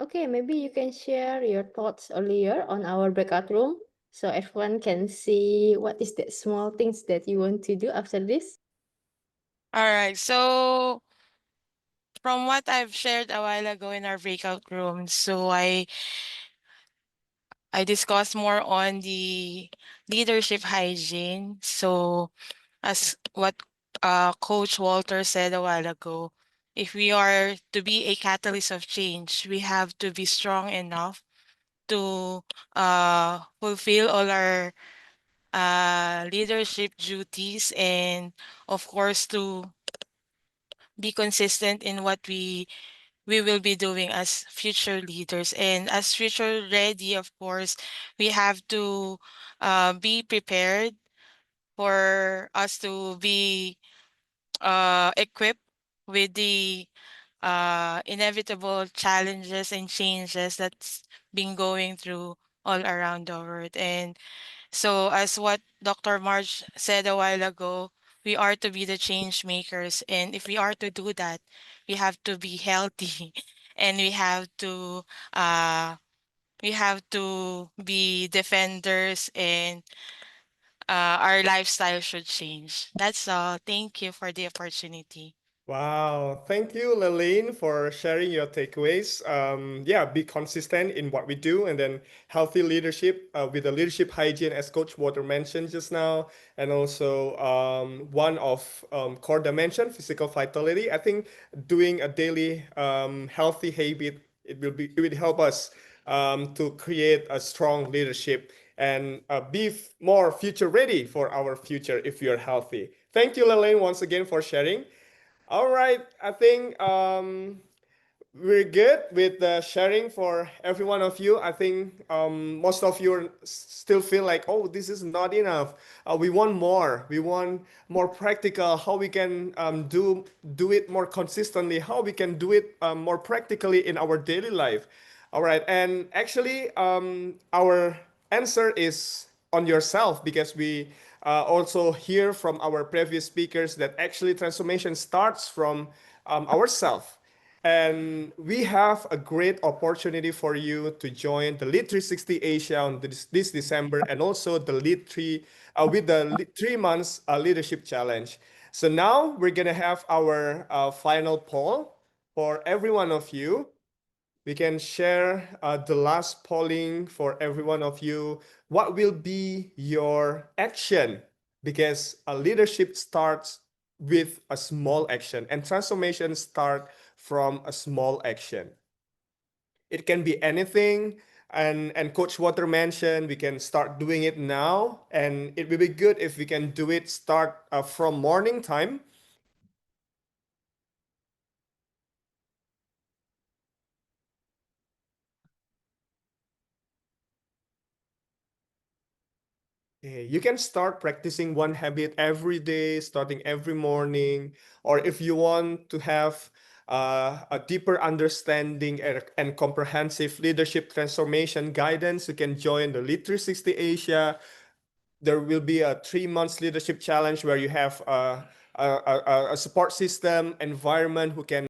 Okay, maybe you can share your thoughts earlier on our breakout room so everyone can see what is the small things that you want to do after this. All right. So from what I've shared a while ago in our breakout room, so I discussed more on the leadership hygiene. So as what Coach Walter said a while ago, if we are to be a catalyst of change, we have to be strong enough to fulfill all our leadership duties and of course to be consistent in what we will be doing as future leaders. And as future ready, of course, we have to be prepared for us to be equipped with the inevitable challenges and changes that's been going through all around the world. And so, as what Dr. March said a while ago, we are to be the change makers. And if we are to do that, we have to be healthy and uh, we have to be defenders and our lifestyle should change. That's all. Thank you for the opportunity. Wow, thank you, Laline, for sharing your takeaways. Yeah, be consistent in what we do, and then healthy leadership with the leadership hygiene, as Coach Water mentioned just now, and also one of core dimension, physical vitality. I think doing a daily healthy habit it will help us to create a strong leadership and be more future ready for our future if we are healthy. Thank you, Laline, once again for sharing. All right, I think we're good with the sharing for every one of you. I think most of you still feel like, oh, this is not enough. We want more. We want more practical. How we can do it more consistently. How we can do it more practically in our daily life. All right, and actually, our answer is on yourself because we also hear from our previous speakers that actually transformation starts from ourselves. And we have a great opportunity for you to join the Lead 360 Asia on this December and also the Lead 3 with the 3 months leadership challenge. So now we're going to have our final poll for every one of you. We can share the last polling for every one of you. What will be your action? Because a leadership starts with a small action and transformation start from a small action. It can be anything. And Coach Water mentioned we can start doing it now. And it will be good if we can do it start from morning time. You can start practicing one habit every day, starting every morning. Or if you want to have a deeper understanding and comprehensive leadership transformation guidance, you can join the Lead 360 Asia. There will be a 3 months leadership challenge where you have a support system environment who can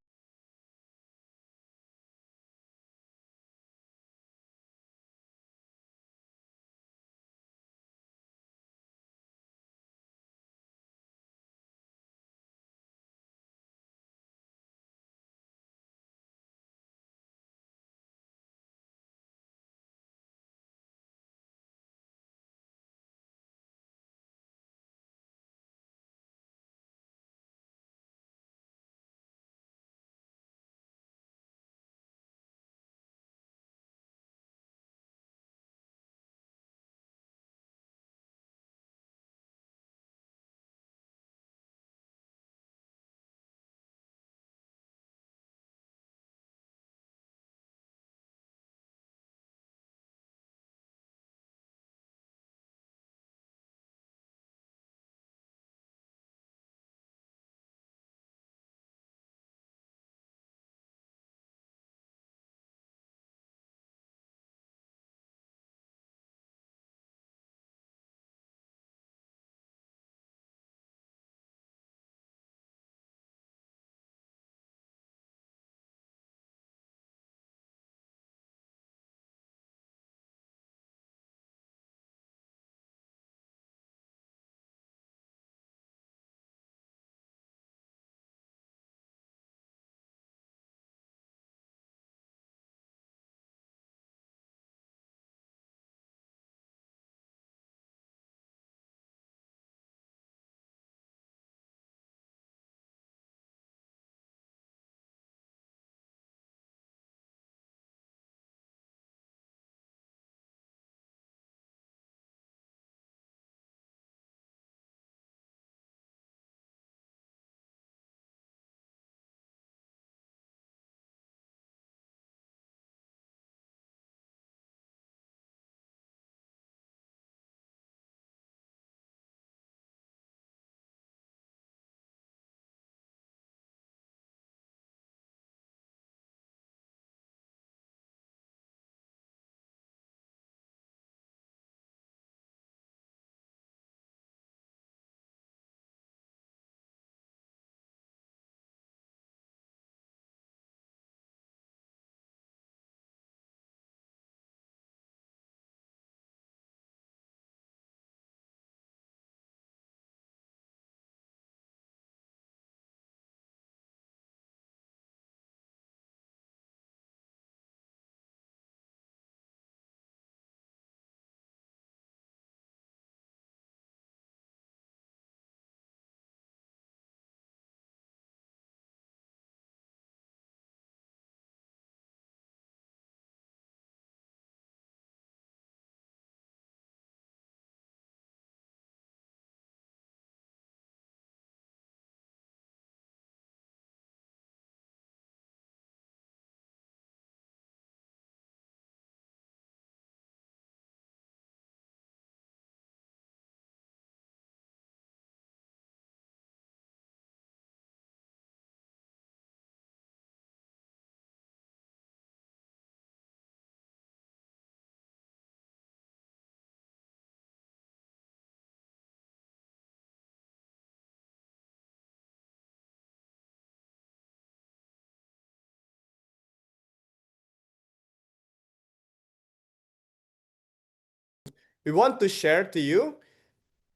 we want to share to you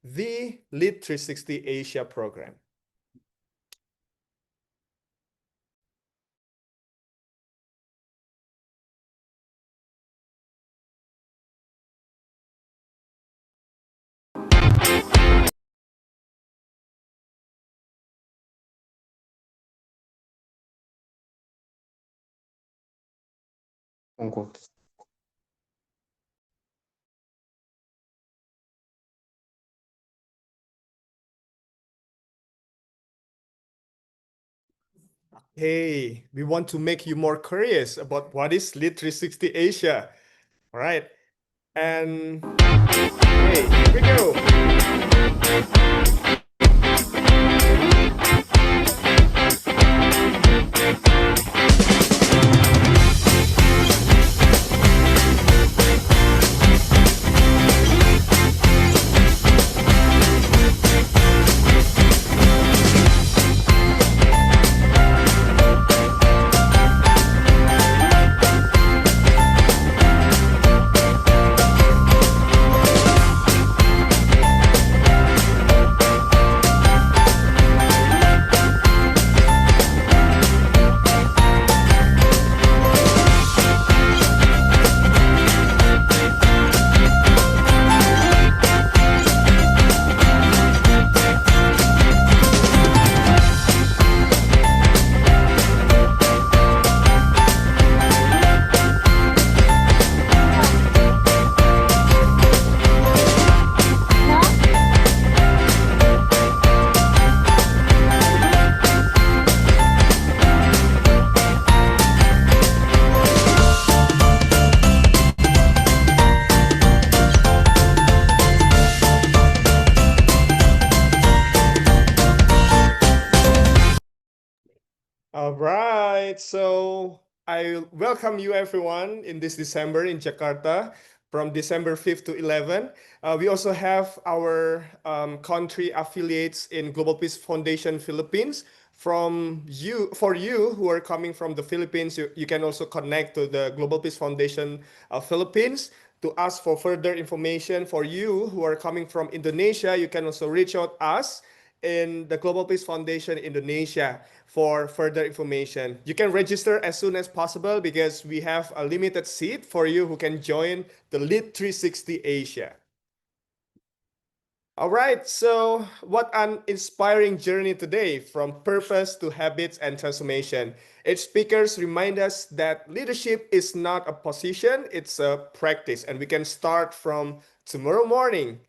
the Lead 360 Asia program. Hey, we want to make you more curious about what is Lead 360 Asia. All right. And hey, here we go. All right, so I welcome you everyone in this December in Jakarta from December 5th to 11th. We also have our country affiliates in Global Peace Foundation Philippines. For you who are coming from the Philippines, you can also connect to the Global Peace Foundation Philippines to ask for further information. For you who are coming from Indonesia, you can also reach out us in the Global Peace Foundation Indonesia for further information. You can register as soon as possible because we have a limited seat for you who can join the Lead 360 Asia. All right, so what an inspiring journey today from purpose to habits and transformation. Its speakers remind us that leadership is not a position, it's a practice, and we can start from tomorrow morning.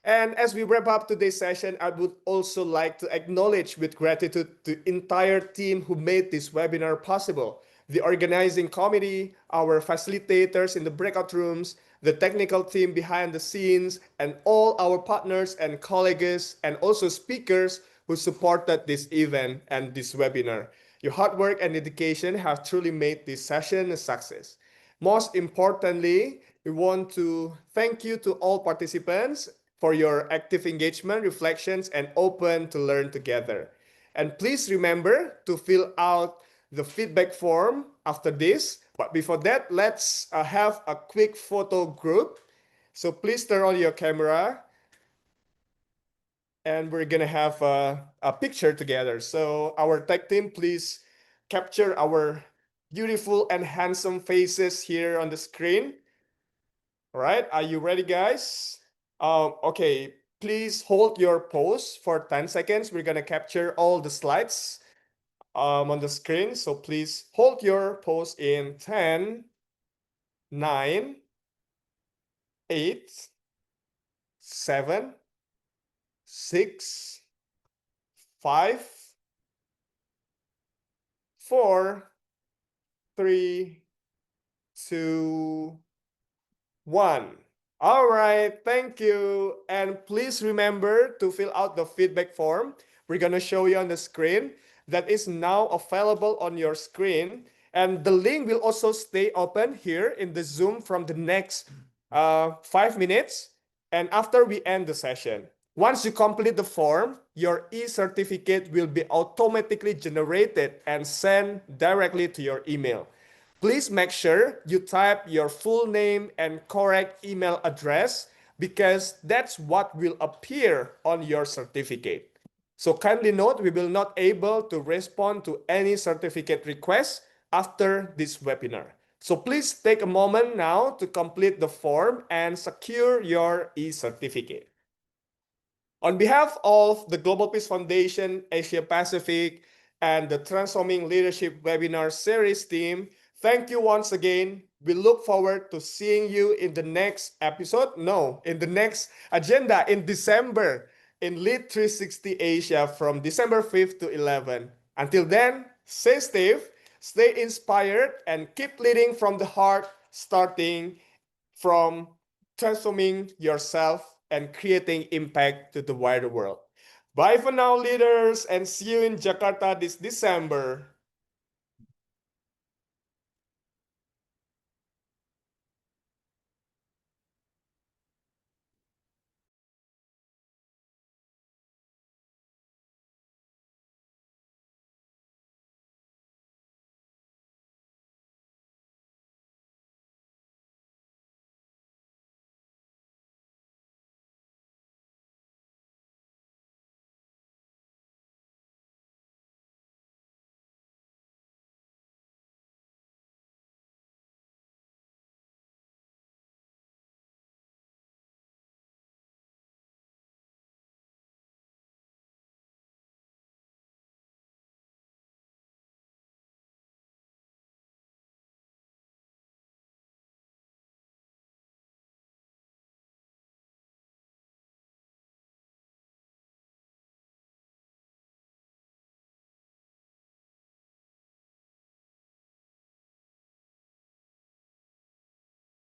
And as we wrap up today's session, I would also like to acknowledge with gratitude the entire team who made this webinar possible. The organizing committee, our facilitators in the breakout rooms, the technical team behind the scenes, and all our partners and colleagues, and also speakers who supported this event and this webinar. Your hard work and dedication have truly made this session a success. Most importantly, we want to thank you to all participants for your active engagement, reflections, and open to learn together. And please remember to fill out the feedback form after this. But before that, let's have a quick photo group. So please turn on your camera. And we're gonna have a picture together. So our tech team, please capture our beautiful and handsome faces here on the screen. All right, are you ready, guys? Okay, please hold your pose for 10 seconds. We're gonna capture all the slides on the screen. So please hold your pose in 10, 9, 8, 7, 6, 5, 4, 3, 2, 1. All right, thank you. And please remember to fill out the feedback form. We're gonna show you on the screen. That is now available on your screen. And the link will also stay open here in the Zoom from the next 5 minutes and after we end the session. Once you complete the form, your e-certificate will be automatically generated and sent directly to your email. Please make sure you type your full name and correct email address because that's what will appear on your certificate. So kindly note, we will not able to respond to any certificate requests after this webinar. So please take a moment now to complete the form and secure your e-certificate. On behalf of the Global Peace Foundation, Asia Pacific, and the Transforming Leadership Webinar Series team, thank you once again. We look forward to seeing you in the next episode. No, in the next agenda in December in Lead 360 Asia from December 5th to 11th. Until then, stay safe, stay inspired, and keep leading from the heart, starting from transforming yourself and creating impact to the wider world. Bye for now, leaders, and see you in Jakarta this December.